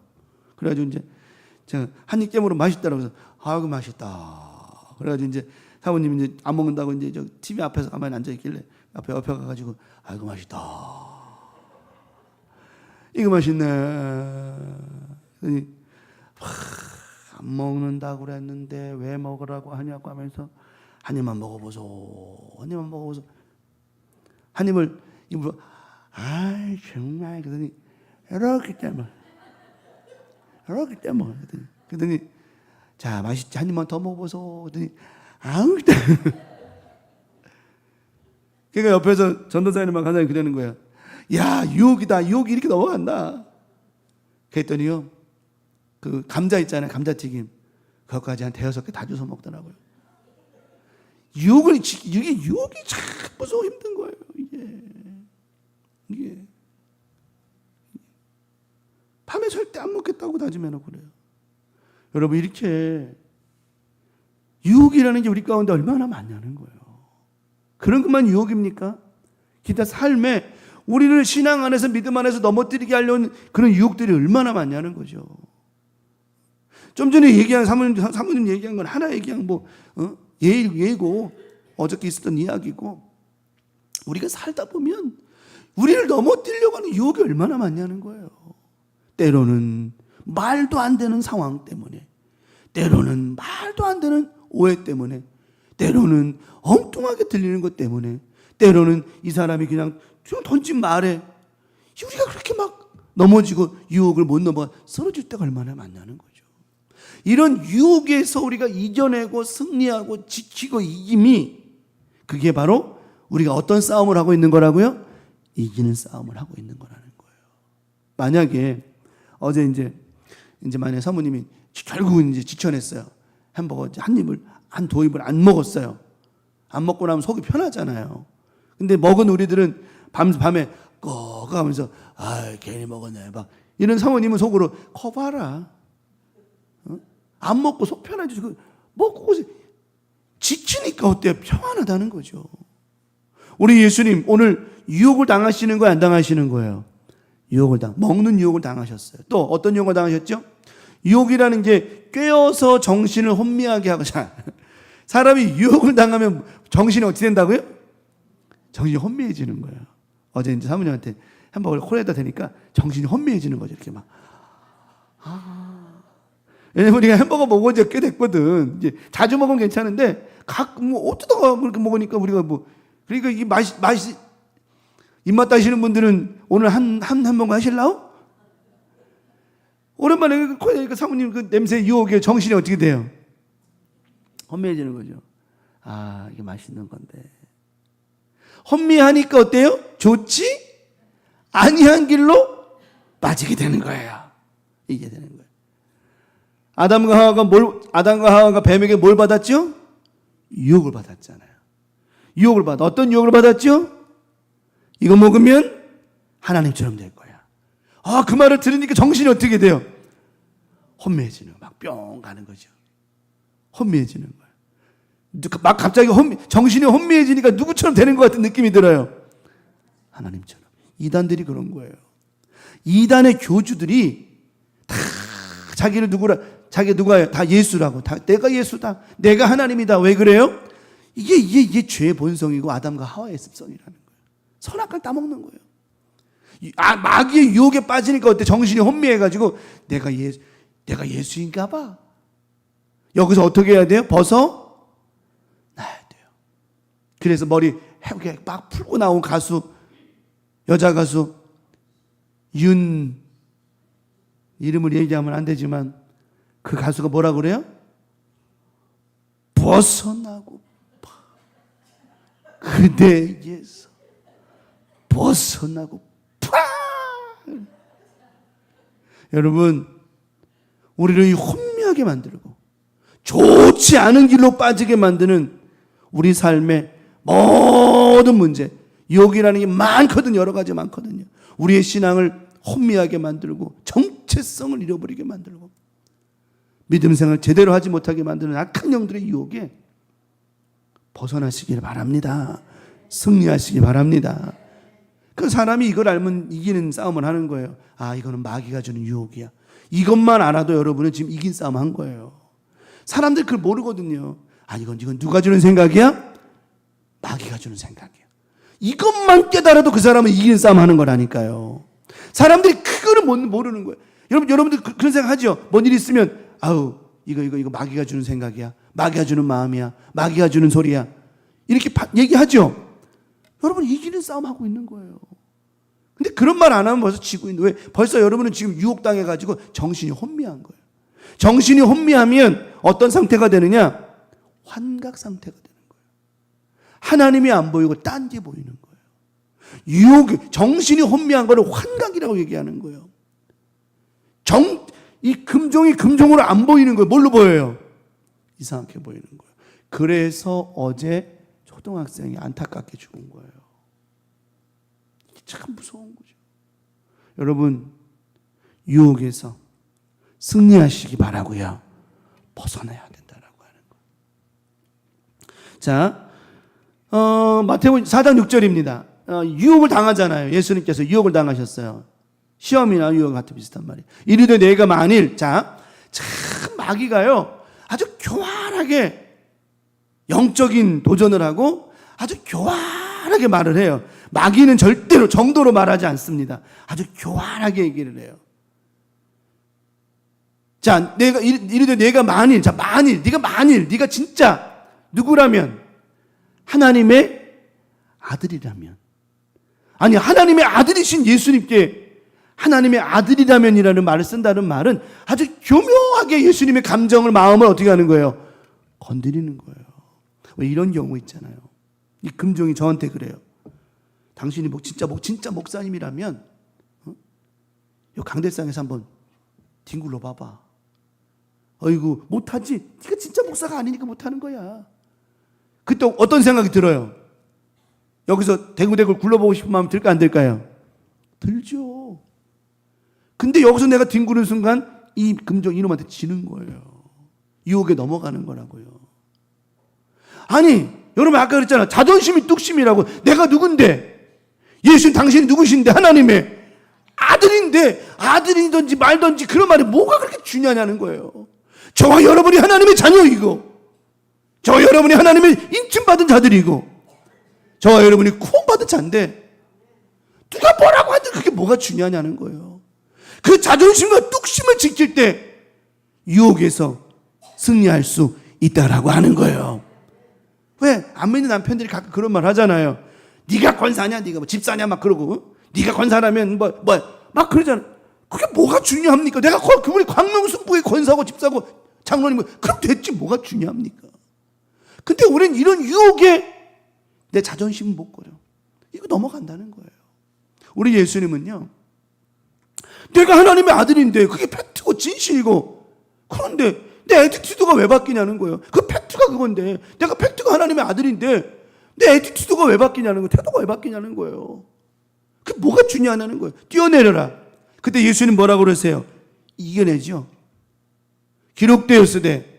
그래가지고 이제 제가 한입 깨물어 맛있다라고 해서 아이고 맛있다. 그래가지고 이제 사모님이 이제 안 먹는다고 이제 저 TV 앞에서 가만히 앉아 있길래 옆에 가가지고 아이고 맛있다. 이거 맛있네. 그랬더니 안 먹는다고 그랬는데 왜 먹으라고 하냐고 하면서 한 입만 먹어보소. 한 입만 먹어보소. 한 입을 입으로 아이 정말 그러더니 이렇게 떼먹어. 이렇게 떼먹어. 그러더니 자 맛있지 한 입만 더 먹어보소. 그러더니 아우 그러니까 옆에서 전도사님만 간사님 그러는 거야. 야 유혹이다. 유혹이 이렇게 넘어간다. 그랬더니요 그 감자 있잖아요. 감자튀김 그것까지 한 5-6개 다 주워 먹더라고요. 유혹이 참 무서워 힘든 거예요. 이게 밤에 절대 안 먹겠다고 다짐해놓고 그래요. 여러분 이렇게 유혹이라는 게 우리 가운데 얼마나 많냐는 거예요. 그런 것만 유혹입니까? 기타 삶에 우리를 신앙 안에서 믿음 안에서 넘어뜨리게 하려는 그런 유혹들이 얼마나 많냐는 거죠. 좀 전에 얘기한 사모님 얘기한 건 하나 얘기한 예고 어저께 있었던 이야기고 우리가 살다 보면 우리를 넘어뜨리려고 하는 유혹이 얼마나 많냐는 거예요. 때로는 말도 안 되는 상황 때문에, 때로는 말도 안 되는 오해 때문에, 때로는 엉뚱하게 들리는 것 때문에, 때로는 이 사람이 그냥 던진 말에 우리가 그렇게 막 넘어지고 유혹을 못 넘어가 쓰러질 때가 얼마나 많냐는 거죠. 이런 유혹에서 우리가 이겨내고 승리하고 지키고 이김이 그게 바로 우리가 어떤 싸움을 하고 있는 거라고요? 이기는 싸움을 하고 있는 거라는 거예요. 만약에 어제 이제 만약에 사모님이 결국은 이제 지쳐냈어요. 햄버거 한 두 입을 안 먹었어요. 안 먹고 나면 속이 편하잖아요. 근데 먹은 우리들은 밤에 꺽 하면서 괜히 먹었네 막 이런 사모님은 속으로 커봐라. 안 먹고 속 편하지. 먹고 지치니까 어때요? 평안하다는 거죠. 우리 예수님 오늘 유혹을 당하시는 거예요? 안 당하시는 거예요? 먹는 유혹을 당하셨어요. 또 어떤 유혹을 당하셨죠? 유혹이라는 게 꿰어서 정신을 혼미하게 하고 사람이 유혹을 당하면 정신이 어떻게 된다고요? 정신이 혼미해지는 거예요. 어제 이제 사모님한테 햄버거를 코에다 대니까 정신이 혼미해지는 거죠. 이렇게 막. 왜냐면 우리가 햄버거 먹은 지 꽤 됐거든. 이제 자주 먹으면 괜찮은데 어쩌다가 그렇게 먹으니까 우리가 그러니까 이 맛이 입맛 따시는 분들은 오늘 한 번 하실라오? 오랜만에 코에 대니까 사모님 그 냄새 유혹에 정신이 어떻게 돼요? 혼미해지는 거죠. 이게 맛있는 건데. 혼미하니까 어때요? 좋지? 아니한 길로 빠지게 되는 거예요. 이게 되는 거예요. 아담과 하와가 뱀에게 뭘 받았죠? 유혹을 받았잖아요. 어떤 유혹을 받았죠? 이거 먹으면 하나님처럼 될 거야. 그 말을 들으니까 정신이 어떻게 돼요? 혼미해지는 거야. 막 뿅 가는 거죠. 혼미해지는 거야. 막 갑자기 정신이 혼미해지니까 누구처럼 되는 것 같은 느낌이 들어요. 하나님처럼. 이단들이 그런 거예요. 이단의 교주들이 다 자기를 누가요? 다 예수라고. 내가 예수다. 내가 하나님이다. 왜 그래요? 이게 죄의 본성이고 아담과 하와의 습성이라는 거예요. 선악과를 따먹는 거예요. 마귀의 유혹에 빠지니까 어때? 정신이 혼미해가지고 내가 예수인가 봐. 여기서 어떻게 해야 돼요? 벗어나야 돼요. 그래서 머리 이렇게 막 풀고 나온 여자 가수 이름을 얘기하면 안 되지만 그 가수가 뭐라 그래요? 벗어나고 그대에서 벗어나고 여러분, 우리를 혼미하게 만들고 좋지 않은 길로 빠지게 만드는 우리 삶의 모든 문제, 유혹이라는 게 많거든요. 여러 가지 많거든요. 우리의 신앙을 혼미하게 만들고 정체성을 잃어버리게 만들고 믿음 생활 제대로 하지 못하게 만드는 악한 영들의 유혹에 벗어나시길 바랍니다. 승리하시기 바랍니다. 그 사람이 이걸 알면 이기는 싸움을 하는 거예요. 이거는 마귀가 주는 유혹이야. 이것만 알아도 여러분은 지금 이긴 싸움 한 거예요. 사람들이 그걸 모르거든요. 이건 누가 주는 생각이야? 마귀가 주는 생각이야. 이것만 깨달아도 그 사람은 이기는 싸움 하는 거라니까요. 사람들이 그거를 모르는 거예요. 여러분들 그런 생각 하죠? 뭔 일 있으면 이거 마귀가 주는 생각이야. 마귀가 주는 마음이야. 마귀가 주는 소리야. 이렇게 얘기하죠? 여러분 이기는 싸움 하고 있는 거예요. 근데 그런 말 안 하면 벌써 지고 있는, 왜? 벌써 여러분은 지금 유혹당해가지고 정신이 혼미한 거예요. 정신이 혼미하면 어떤 상태가 되느냐? 환각 상태가 되는 거예요. 하나님이 안 보이고 딴 게 보이는 거예요. 정신이 혼미한 거를 환각이라고 얘기하는 거예요. 이 금종이 금종으로 안 보이는 거예요. 뭘로 보여요? 이상하게 보이는 거예요. 그래서 어제 초등학생이 안타깝게 죽은 거예요. 참 무서운 거죠. 여러분, 유혹에서 승리하시기 바라고요. 벗어나야 된다라고 하는 거예요. 자, 마태복음 4장 6절입니다. 유혹을 당하잖아요. 예수님께서 유혹을 당하셨어요. 시험이나 유혹 같은 비슷한 말이에요. 이르되 내가 만일, 참 마귀가요 아주 교활하게 영적인 도전을 하고 아주 교활하게 말을 해요. 마귀는 절대로 정도로 말하지 않습니다. 아주 교활하게 얘기를 해요. 자, 이르되 내가 만일, 네가 진짜 누구라면, 하나님의 아들이라면, 하나님의 아들이신 예수님께 하나님의 아들이라면이라는 말을 쓴다는 말은 아주 교묘하게 예수님의 감정을, 마음을 어떻게 하는 거예요? 건드리는 거예요. 왜 이런 경우 있잖아요. 이 금종이 저한테 그래요. 당신이 진짜 목사님이라면 이 강대상에서 한번 뒹굴러 봐봐. 어이구 못하지. 네가 진짜 목사가 아니니까 못하는 거야. 그때 어떤 생각이 들어요? 여기서 대굴대굴 굴러보고 싶은 마음이 들까 안 들까요? 들죠. 근데 여기서 내가 뒹구는 순간 이 금종 이놈한테 지는 거예요. 유혹에 넘어가는 거라고요. 여러분 아까 그랬잖아. 자존심이 뚝심이라고. 내가 누군데? 예수님 당신이 누구신데? 하나님의 아들인데, 아들이든지 말든지 그런 말이 뭐가 그렇게 중요하냐는 거예요. 저와 여러분이 하나님의 자녀이고, 저와 여러분이 하나님의 인침받은 자들이고, 저와 여러분이 구원받은 자인데 누가 뭐라고 하든 그게 뭐가 중요하냐는 거예요. 그 자존심과 뚝심을 지킬 때 유혹에서 승리할 수 있다라고 하는 거예요. 왜? 안 믿는 남편들이 가끔 그런 말 하잖아요. 네가 권사냐? 네가 집사냐? 막 그러고, 네가 권사라면 막 그러잖아. 그게 뭐가 중요합니까? 내가 그분이 광명승부의 권사고 집사고 장로님고 그럼 됐지, 뭐가 중요합니까? 근데 우리는 이런 유혹에 내 자존심은 못 걸어. 이거 넘어간다는 거예요. 우리 예수님은요, 내가 하나님의 아들인데 그게 팩트고 진실이고, 그런데 내 애티튜드가 왜 바뀌냐는 거예요. 그 팩트가 그건데, 내가 팩트가 하나님의 아들인데 내 애티튜드가 왜 바뀌냐는 거예요. 태도가 왜 바뀌냐는 거예요. 그게 뭐가 중요하냐는 거예요. 뛰어내려라. 그때 예수님 뭐라고 그러세요? 이겨내죠. 기록되었으되,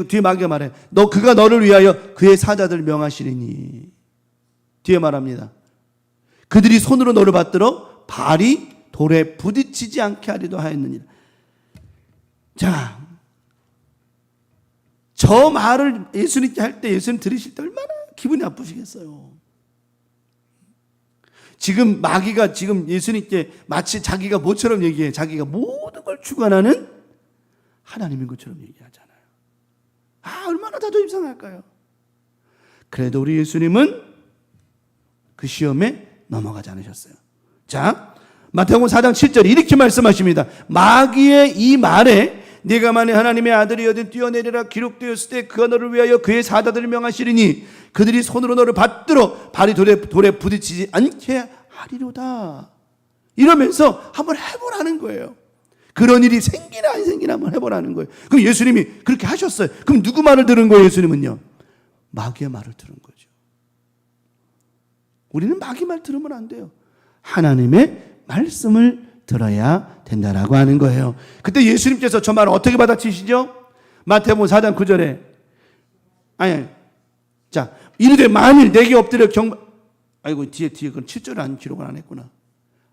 뒤에 마귀가 말해, 그가 너를 위하여 그의 사자들 명하시리니. 뒤에 말합니다. 그들이 손으로 너를 받들어 발이 돌에 부딪히지 않게 하리도 하였느니라. 자, 저 말을 예수님께 할 때, 예수님 들으실 때 얼마나 기분이 나쁘시겠어요. 지금 마귀가 지금 예수님께 마치 자기가 뭐처럼 얘기해. 자기가 모든 걸 주관하는 하나님인 것처럼 얘기하잖아요. 얼마나 자존심 상할까요? 그래도 우리 예수님은 그 시험에 넘어가지 않으셨어요. 자, 마태복음 4장 7절에 이렇게 말씀하십니다. 마귀의 이 말에 네가 만일 하나님의 아들이여든 뛰어내리라 기록되었을 때 그가 너를 위하여 그의 사자들을 명하시리니 그들이 손으로 너를 받들어 발이 돌에 부딪히지 않게 하리로다. 이러면서 한번 해보라는 거예요. 그런 일이 생기나 안 생기나 한번 해보라는 거예요. 그럼 예수님이 그렇게 하셨어요. 그럼 누구 말을 들은 거예요? 예수님은요, 마귀의 말을 들은 거죠. 우리는 마귀 말 들으면 안 돼요. 하나님의 말씀을 들어야 된다라고 하는 거예요. 그때 예수님께서 저 말을 어떻게 받아치시죠? 마태복음 4장 9절에 자, 이르되 만일 내게 엎드려 아이고 뒤에 그건 7절 안 기록을 안 했구나.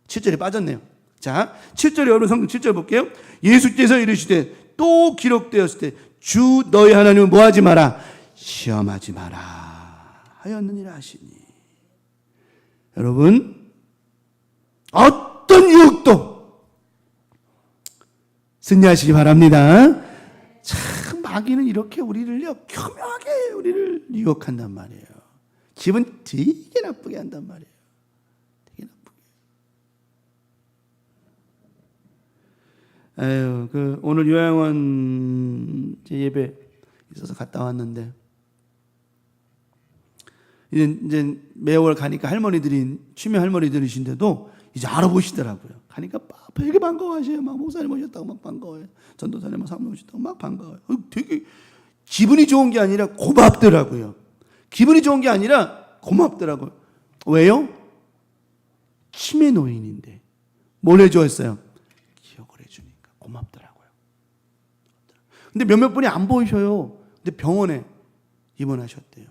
7절에 빠졌네요. 자, 7절에 여러분 성경 7절 볼게요. 예수께서 이르시되 또 기록되었을 때 주 너희 하나님은 뭐하지 마라 시험하지 마라 하였느니라 하시니. 여러분, 어떤 유혹도 승리하시기 바랍니다. 참 마귀는 이렇게 우리를요 교묘하게 우리를 유혹한단 말이에요. 기분 되게 나쁘게 한단 말이에요. 되게 나쁘게. 오늘 요양원 예배 있어서 갔다 왔는데 이제 매월 가니까 할머니들이 취미 할머니들이신데도 이제 알아보시더라고요. 가니까 되게 반가워하셔요. 막 목사님 오셨다고 막 반가워요. 전도사님 막 사모님 오셨다고 막 반가워요. 되게 기분이 좋은 게 아니라 고맙더라고요. 기분이 좋은 게 아니라 고맙더라고요. 왜요? 치매 노인인데 뭘 해주었어요? 기억을 해주니까 고맙더라고요. 근데 몇몇 분이 안 보이셔요. 근데 병원에 입원하셨대요.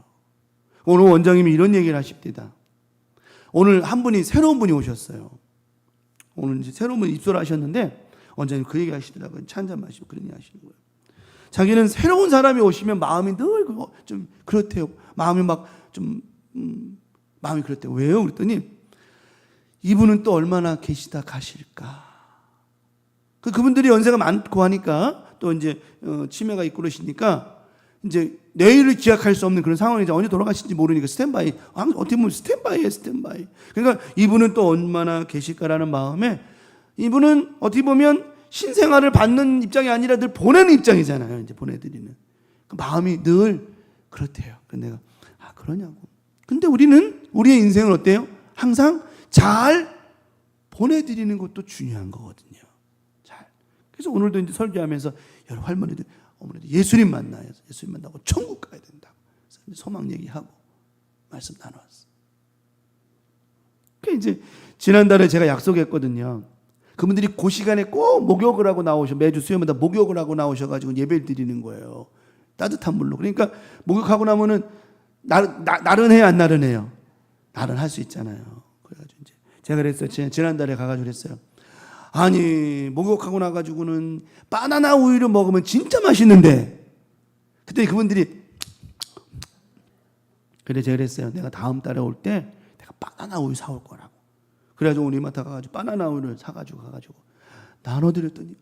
오늘 원장님이 이런 얘기를 하십니다. 오늘 한 분이 새로운 분이 오셨어요. 오늘 이제 새로운 분이 입소를 하셨는데 원장님 그 얘기 하시더라고요. 차 한잔 마시고 그런 얘기 하시는 거예요. 자기는 새로운 사람이 오시면 마음이 늘 좀 그렇대요. 마음이 막 좀 마음이 그렇대요. 왜요? 그랬더니 이분은 또 얼마나 계시다 가실까. 그분들이 연세가 많고 하니까 또 이제 치매가 있고 그러시니까 이제 내일을 기약할 수 없는 그런 상황이죠. 언제 돌아가실지 모르니까 스탠바이. 어떻게 보면 스탠바이예요, 스탠바이. 그러니까 이분은 또 얼마나 계실까라는 마음에 이분은 어떻게 보면 신생아를 받는 입장이 아니라 늘 보내는 입장이잖아요. 이제 보내드리는. 그 마음이 늘 그렇대요. 그래서 내가 그러냐고. 근데 우리는 우리의 인생은 어때요? 항상 잘 보내드리는 것도 중요한 거거든요. 잘. 그래서 오늘도 이제 설교하면서 여러 할머니들, 어머니들 예수님 만나요. 예수님 만나고 천국 가야 된다고. 그래서 이제 소망 얘기하고 말씀 나눠왔어. 그 이제 지난달에 제가 약속했거든요. 그분들이 그 시간에 꼭 목욕을 하고 매주 수요일마다 목욕을 하고 나오셔가지고 예배를 드리는 거예요. 따뜻한 물로. 그러니까 목욕하고 나면은 나른해요, 안 나른해요? 나른할 수 있잖아요. 그래가지고 이제 제가 그랬어요. 지난달에 가가지고 그랬어요. 아니, 목욕하고 나가지고는 바나나 우유를 먹으면 진짜 맛있는데. 그때 그분들이 그래 제가 그랬어요. 내가 다음 달에 올 때 내가 바나나 우유 사올 거라고. 그래가지고 우리 이마트 가가지고 바나나 우유를 사가지고 가가지고 나눠드렸더니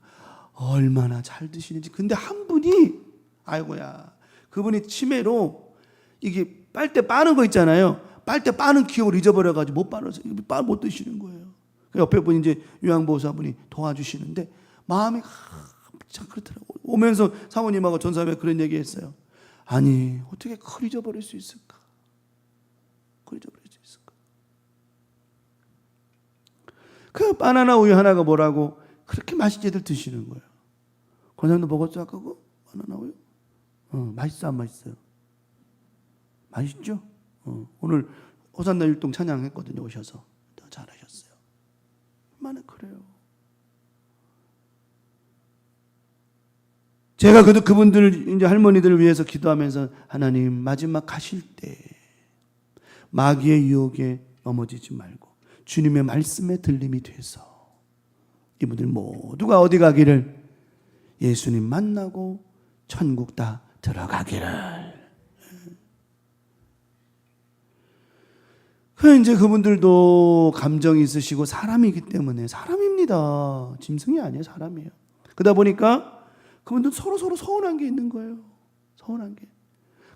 얼마나 잘 드시는지. 근데 한 분이 아이고야, 그분이 치매로 이게 빨대 빠는 거 있잖아요. 빨대 빠는 기억을 잊어버려가지고 못 빠져서 못 드시는 거예요. 옆에 분이 이제 요양보호사분이 도와주시는데 마음이 참 그렇더라고요. 오면서 사모님하고 전사님이 그런 얘기했어요. 아니, 어떻게 그걸 잊어버릴 수 있을까? 그걸 잊어버릴 수 있을까? 그 바나나 우유 하나가 뭐라고 그렇게 맛있게들 드시는 거예요. 권사님도 먹었죠? 아까 그 바나나 우유? 맛있어, 안 맛있어요? 맛있죠? 오늘 호산나 율동 찬양했거든요. 오셔서 잘하셨어요. 얼마나 그래요. 제가 그분들 이제 할머니들을 위해서 기도하면서 하나님 마지막 가실 때 마귀의 유혹에 넘어지지 말고 주님의 말씀에 들림이 돼서 이분들 모두가 어디 가기를 예수님 만나고 천국 다 들어가기를. 이제 그분들도 감정이 있으시고 사람이기 때문에, 사람입니다. 짐승이 아니에요. 사람이에요. 그러다 보니까 그분들 서로 서운한 게 있는 거예요. 서운한 게.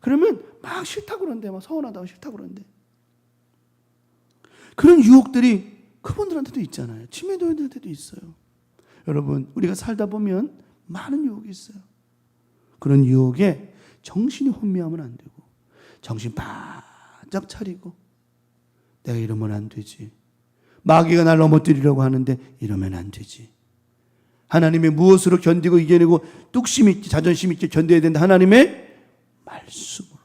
그러면 막 싫다고 그러는데, 막 서운하다고 싫다고 그러는데. 그런 유혹들이 그분들한테도 있잖아요. 치매도인들한테도 있어요. 여러분, 우리가 살다 보면 많은 유혹이 있어요. 그런 유혹에 정신이 혼미하면 안 되고, 정신 바짝 차리고, 내가 이러면 안 되지. 마귀가 날 넘어뜨리려고 하는데 이러면 안 되지. 하나님의 무엇으로 견디고 이겨내고 뚝심 있게, 자존심 있게 견뎌야 된다. 하나님의 말씀으로.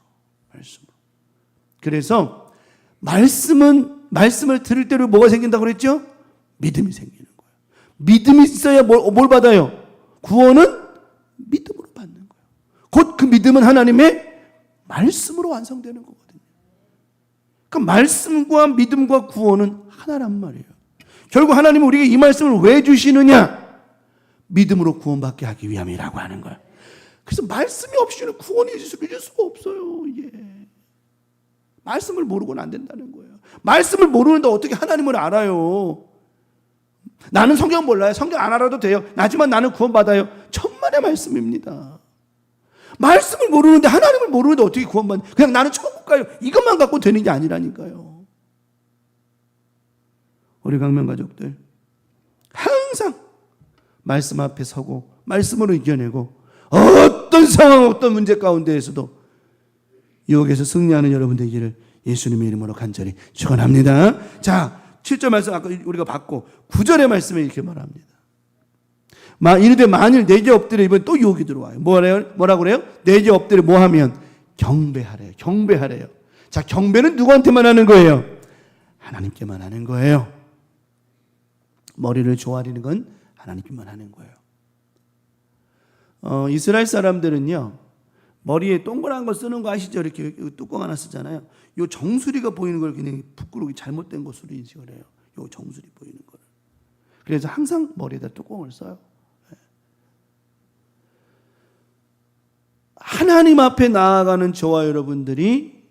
그래서 말씀을 들을 때로 뭐가 생긴다고 그랬죠? 믿음이 생기는 거예요. 믿음이 있어야 뭘 받아요? 구원은 믿음으로 받는 거예요. 곧 그 믿음은 하나님의 말씀으로 완성되는 거거든요. 그러니까 말씀과 믿음과 구원은 하나란 말이에요. 결국 하나님은 우리에게 이 말씀을 왜 주시느냐? 믿음으로 구원받게 하기 위함이라고 하는 거예요. 그래서 말씀이 없이는 구원이 이룰 수가 없어요. 이게. 말씀을 모르고는 안 된다는 거예요. 말씀을 모르는데 어떻게 하나님을 알아요? 나는 성경 몰라요. 성경 안 알아도 돼요. 하지만 나는 구원받아요. 천만의 말씀입니다. 말씀을 모르는데, 하나님을 모르는데 어떻게 구원받는, 그냥 나는 천국 가요, 이것만 갖고 되는 게 아니라니까요. 우리 강명 가족들 항상 말씀 앞에 서고 말씀으로 이겨내고, 어떤 상황, 어떤 문제 가운데에서도 유혹에서 승리하는 여러분 되기를 예수님의 이름으로 간절히 축원합니다. 자, 7절 말씀 아까 우리가 봤고 9절의 말씀에 이렇게 말합니다. 이르되 만일 내게 엎드려, 이번 또 유혹이 들어와요. 뭐라고 그래요? 내게 엎드려 뭐하면? 경배하래요. 경배하래요. 자, 경배는 누구한테만 하는 거예요? 하나님께만 하는 거예요. 머리를 조아리는 건 하나님께만 하는 거예요. 이스라엘 사람들은요, 머리에 동그란 거 쓰는 거 아시죠? 이렇게 뚜껑 하나 쓰잖아요. 요 정수리가 보이는 걸 그냥 부끄러기 잘못된 것으로 인식을 해요. 요 정수리 보이는 거를. 그래서 항상 머리에다 뚜껑을 써요. 하나님 앞에 나아가는 저와 여러분들이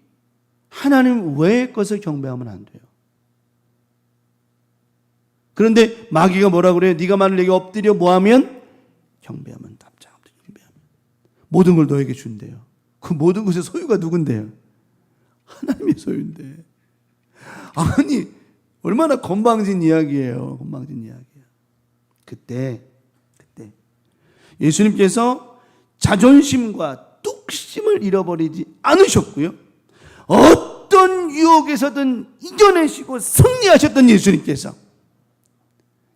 하나님 외의 것을 경배하면 안 돼요. 그런데 마귀가 뭐라고 그래요? 네가 만일 내게 엎드려 뭐하면? 경배하면, 답장 경배하면 모든 걸 너에게 준대요. 그 모든 것의 소유가 누군데요? 하나님의 소유인데. 아니, 얼마나 건방진 이야기예요. 건방진 이야기예요. 그때 예수님께서 자존심과 뚝심을 잃어버리지 않으셨고요, 어떤 유혹에서든 이겨내시고 승리하셨던 예수님께서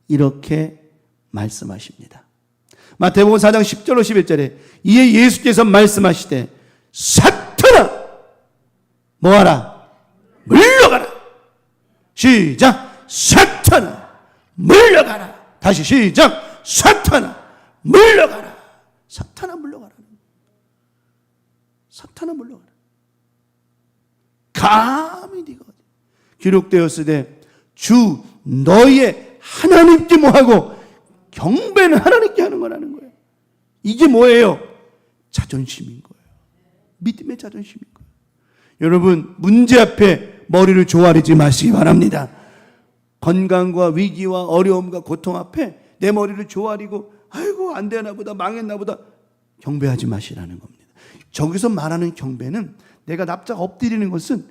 이렇게 말씀하십니다. 마태복음 4장 10절로 11절에 이에 예수께서 말씀하시되 사탄아 뭐하라? 물러가라. 시작. 사탄아 물러가라. 다시 시작. 사탄아 물러가라. 사탄아 물러가라. 사탄아 물러가라. 감히 네가 기록되었으되 주 너의 하나님께 뭐하고? 경배는 하나님께 하는 거라는 거예요. 이게 뭐예요? 자존심인 거예요. 믿음의 자존심인 거예요. 여러분, 문제 앞에 머리를 조아리지 마시기 바랍니다. 건강과 위기와 어려움과 고통 앞에 내 머리를 조아리고 아이고 안 되나 보다, 망했나 보다, 경배하지 마시라는 겁니다. 저기서 말하는 경배는, 내가 납작 엎드리는 것은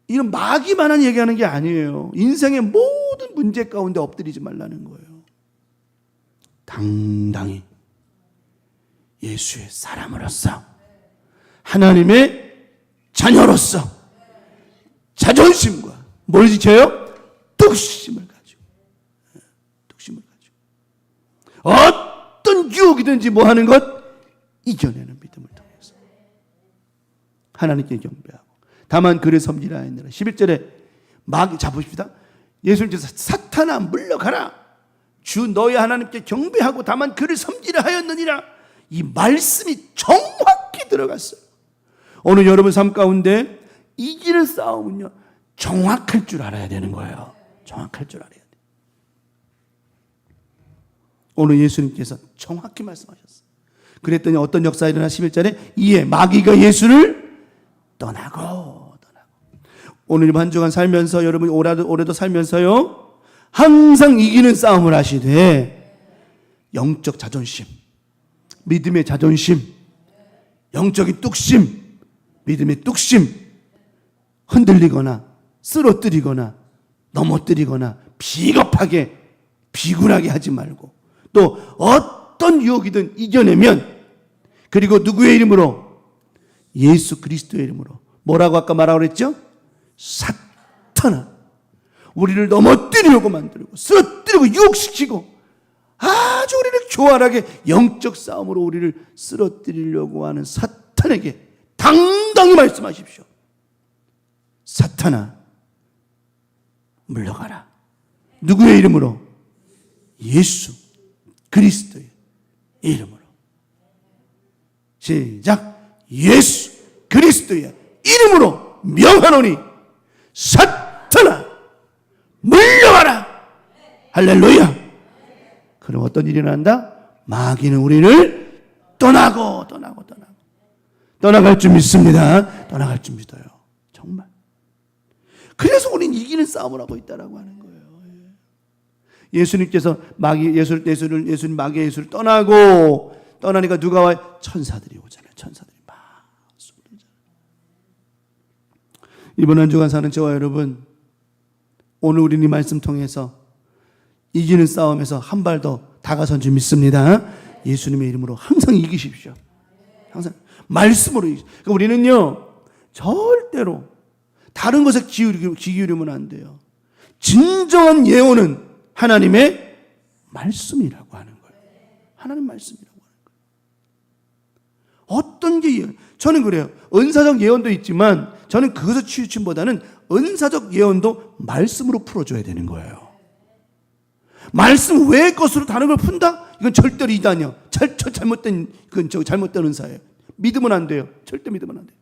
이런 마귀만한 얘기하는 게 아니에요. 인생의 모든 문제 가운데 엎드리지 말라는 거예요. 당당히 예수의 사람으로서, 하나님의 자녀로서 자존심과 뭘 지켜요? 뚝심을 가지고. 뚝심을 가지고 어떤 유혹이든지 뭐 하는 것? 이겨내는 믿음을 통해서 하나님께 경배하고, 다만 그를 섬기라 했느라. 11절에 마귀, 자 보십시다. 예수님께서 사탄아 물러가라. 주 너의 하나님께 경배하고 다만 그를 섬기라 하였느니라. 이 말씀이 정확히 들어갔어요. 오늘 여러분 삶 가운데 이기는 싸움은요, 정확할 줄 알아야 되는 거예요. 정확할 줄 알아야 돼요. 오늘 예수님께서 정확히 말씀하셨어요. 그랬더니 어떤 역사가 일어나? 11절에 이에 마귀가 예수를 떠나고 오늘 한 주간 살면서 여러분이 올해도 살면서요 항상 이기는 싸움을 하시되 영적 자존심, 믿음의 자존심, 영적인 뚝심, 믿음의 뚝심 흔들리거나 쓰러뜨리거나 넘어뜨리거나 비겁하게 비굴하게 하지 말고 또 어떤 유혹이든 이겨내면 그리고 누구의 이름으로? 예수 그리스도의 이름으로. 뭐라고 아까 말하고 그랬죠? 사탄아 우리를 넘어뜨리려고 만들고 쓰러뜨리고 유혹시키고 아주 우리를 교활하게 영적 싸움으로 우리를 쓰러뜨리려고 하는 사탄에게 당당히 말씀하십시오. 사탄아 물러가라. 누구의 이름으로? 예수 그리스도의 이름으로. 시작. 예수 그리스도의 이름으로 명하노니 사탄아 물러가라. 할렐루야. 그럼 어떤 일이 난다? 마귀는 우리를 떠나갈 줄 믿습니다. 떠나갈 줄 믿어요. 정말. 그래서 우리는 이기는 싸움을 하고 있다라고 하는 거예요. 예수님께서 예수님 마귀의 예수를 떠나니까 누가 와요? 천사들이 오잖아요. 천사들이 막 쏟아져요. 이번 한 주간 사는 저와 여러분, 오늘 우리는 이 말씀 통해서 이기는 싸움에서 한 발 더 다가선 줄 믿습니다. 예수님의 이름으로 항상 이기십시오. 항상 말씀으로 이기십시오. 그러니까 우리는요 절대로 다른 것에 기울이면 안 돼요. 진정한 예언은 하나님의 말씀이라고 하는 거예요. 하나님 말씀이라고 하는 거예요. 어떤 게 예언? 저는 그래요. 은사적 예언도 있지만 저는 그것을 치우침보다는 은사적 예언도 말씀으로 풀어줘야 되는 거예요. 말씀 외의 것으로 다른 걸 푼다? 이건 절대로 이단이요. 잘못된 은사예요. 믿으면 안 돼요. 절대 믿으면 안 돼요.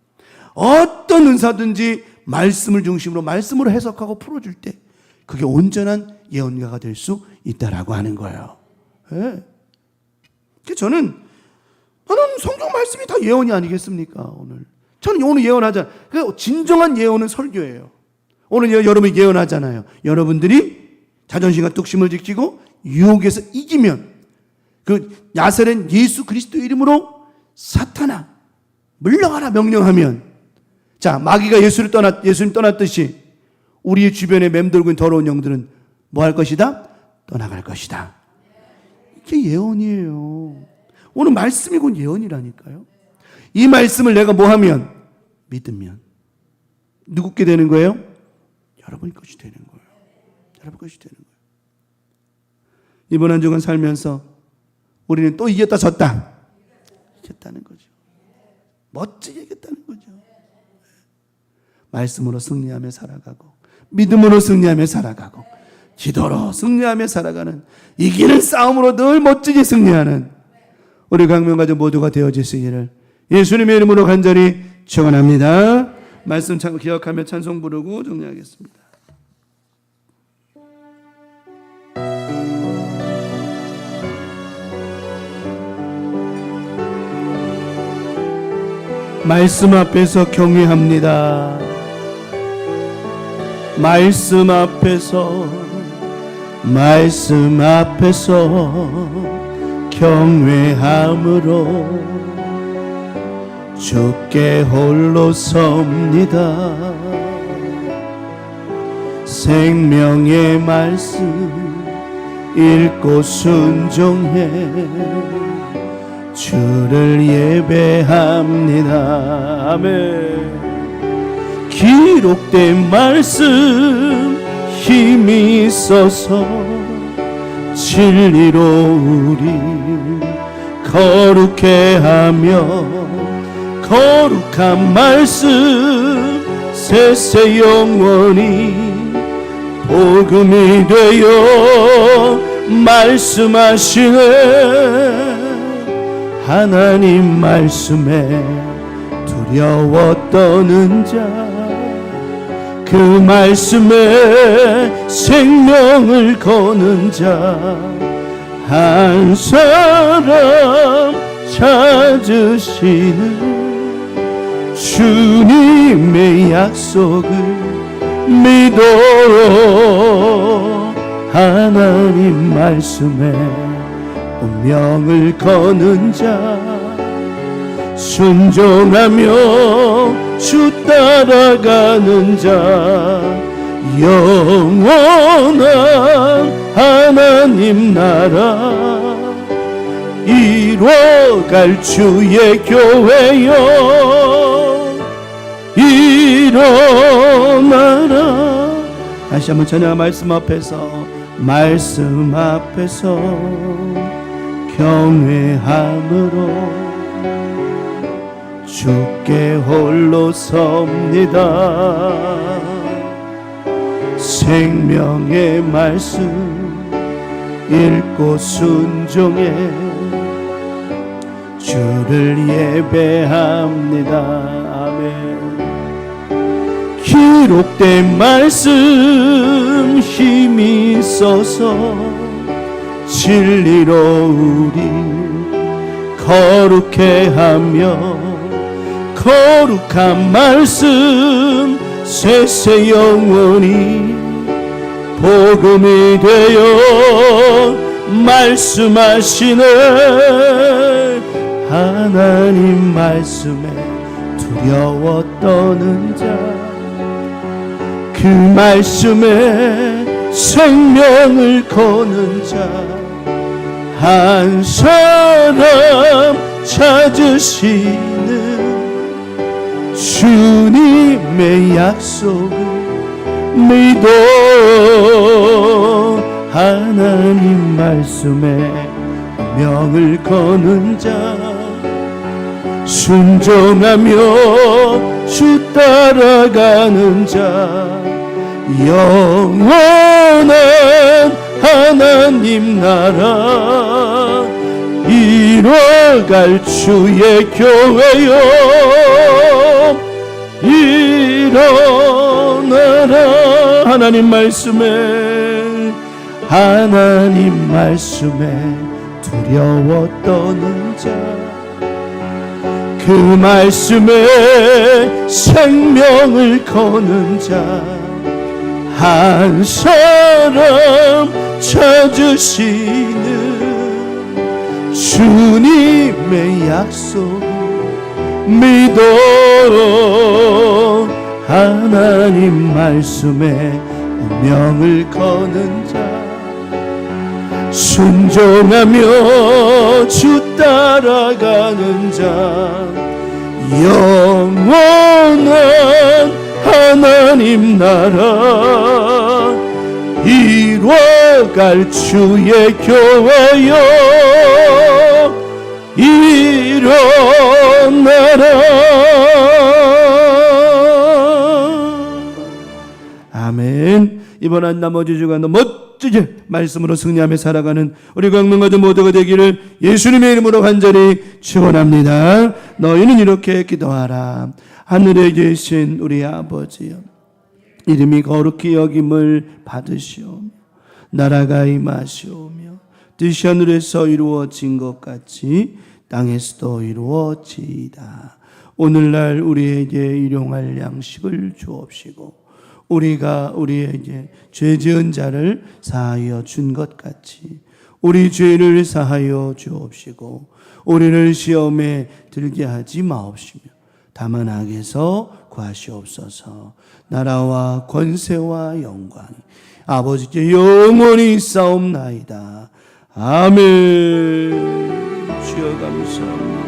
어떤 은사든지 말씀을 중심으로 말씀으로 해석하고 풀어줄 때 그게 온전한 예언가가 될 수 있다라고 하는 거예요. 네. 저는 성경 말씀이 다 예언이 아니겠습니까? 저는 오늘 예언하잖아요. 진정한 예언은 설교예요. 오늘 여러분이 예언하잖아요. 여러분들이 자존심과 뚝심을 지키고 유혹에서 이기면 그 나사렛 예수 그리스도의 이름으로 사탄아 물러가라 명령하면, 자 마귀가 예수님 떠났듯이 우리의 주변에 맴돌고 있는 더러운 영들은 뭐 할 것이다? 떠나갈 것이다. 이게 예언이에요. 오늘 말씀이 곧 예언이라니까요. 이 말씀을 내가 뭐 하면? 믿으면 누구께 되는 거예요? 여러분 것이 되는 거예요. 여러분 것이 되는 거예요. 이번 한 주간 살면서 우리는 또 이겼다 졌다. 이겼다는 거죠. 멋지게 이겼다는 거죠. 말씀으로 승리하며 살아가고 믿음으로 승리하며 살아가고 기도로 승리하며 살아가는 이기는 싸움으로 늘 멋지게 승리하는 우리 강명가족 모두가 되어지시기를 예수님의 이름으로 간절히 축원합니다. 말씀 기억하며 찬송 부르고 정리하겠습니다. 말씀 앞에서 경외합니다. 말씀 앞에서 경외함으로 주께 홀로 섭니다. 생명의 말씀 읽고 순종해 주를 예배합니다. 아멘. 기록된 말씀 힘이 있어서 진리로 우리 거룩해 하며 거룩한 말씀 세세 영원히 복음이 되어 말씀하시네. 하나님 말씀에 두려워 떠는 자 그 말씀에 생명을 거는 자 한 사람 찾으시는 주님의 약속을 믿어 하나님 말씀에 운명을 거는 자 순종하며 주 따라가는 자 영원한 하나님 나라 이뤄갈 주의 교회여 일어나라. 다시 한번 전야 말씀 앞에서 경외함으로 주께 홀로 섭니다. 생명의 말씀 읽고 순종해 주를 예배합니다. 아멘. 기록된 말씀 힘이 있어서 진리로 우리 거룩해 하며 거룩한 말씀 세세 영원히 복음이 되어 말씀하시네. 하나님 말씀에 두려워 떠는 자 그 말씀에 생명을 거는 자 한 사람 찾으시는 주님의 약속을 믿어 하나님 말씀에 명을 거는 자 순종하며 주 따라가는 자 영원한 하나님 나라 이뤄갈 주의 교회여 일어나라. 하나님 말씀에 두려워 떠는 자 그 말씀에 생명을 거는 자 한 사람 찾으시는 주님의 약속 믿어 하나님 말씀에 운명을 거는 자 순종하며 주 따라가는 자 영원한 하나님 나라 이뤄갈 주의 교회여 일어나라. 아멘. 이번 한 나머지 주간도 멋지게 말씀으로 승리하며 살아가는 우리 광명가족 모두가 되기를 예수님의 이름으로 간절히 축원합니다. 너희는 이렇게 기도하라. 하늘에 계신 우리 아버지여, 이름이 거룩히 여김을 받으시오며 나라가 임하시오며 뜻이 하늘에서 이루어진 것 같이 땅에서도 이루어지이다. 오늘날 우리에게 일용할 양식을 주옵시고 우리가 우리에게 죄 지은 자를 사하여 준 것 같이 우리 죄를 사하여 주옵시고 우리를 시험에 들게 하지 마옵시며 다만 악에서 구하시옵소서. 나라와 권세와 영광이 아버지께 영원히 싸움나이다. 아멘. 주여 감사합니다.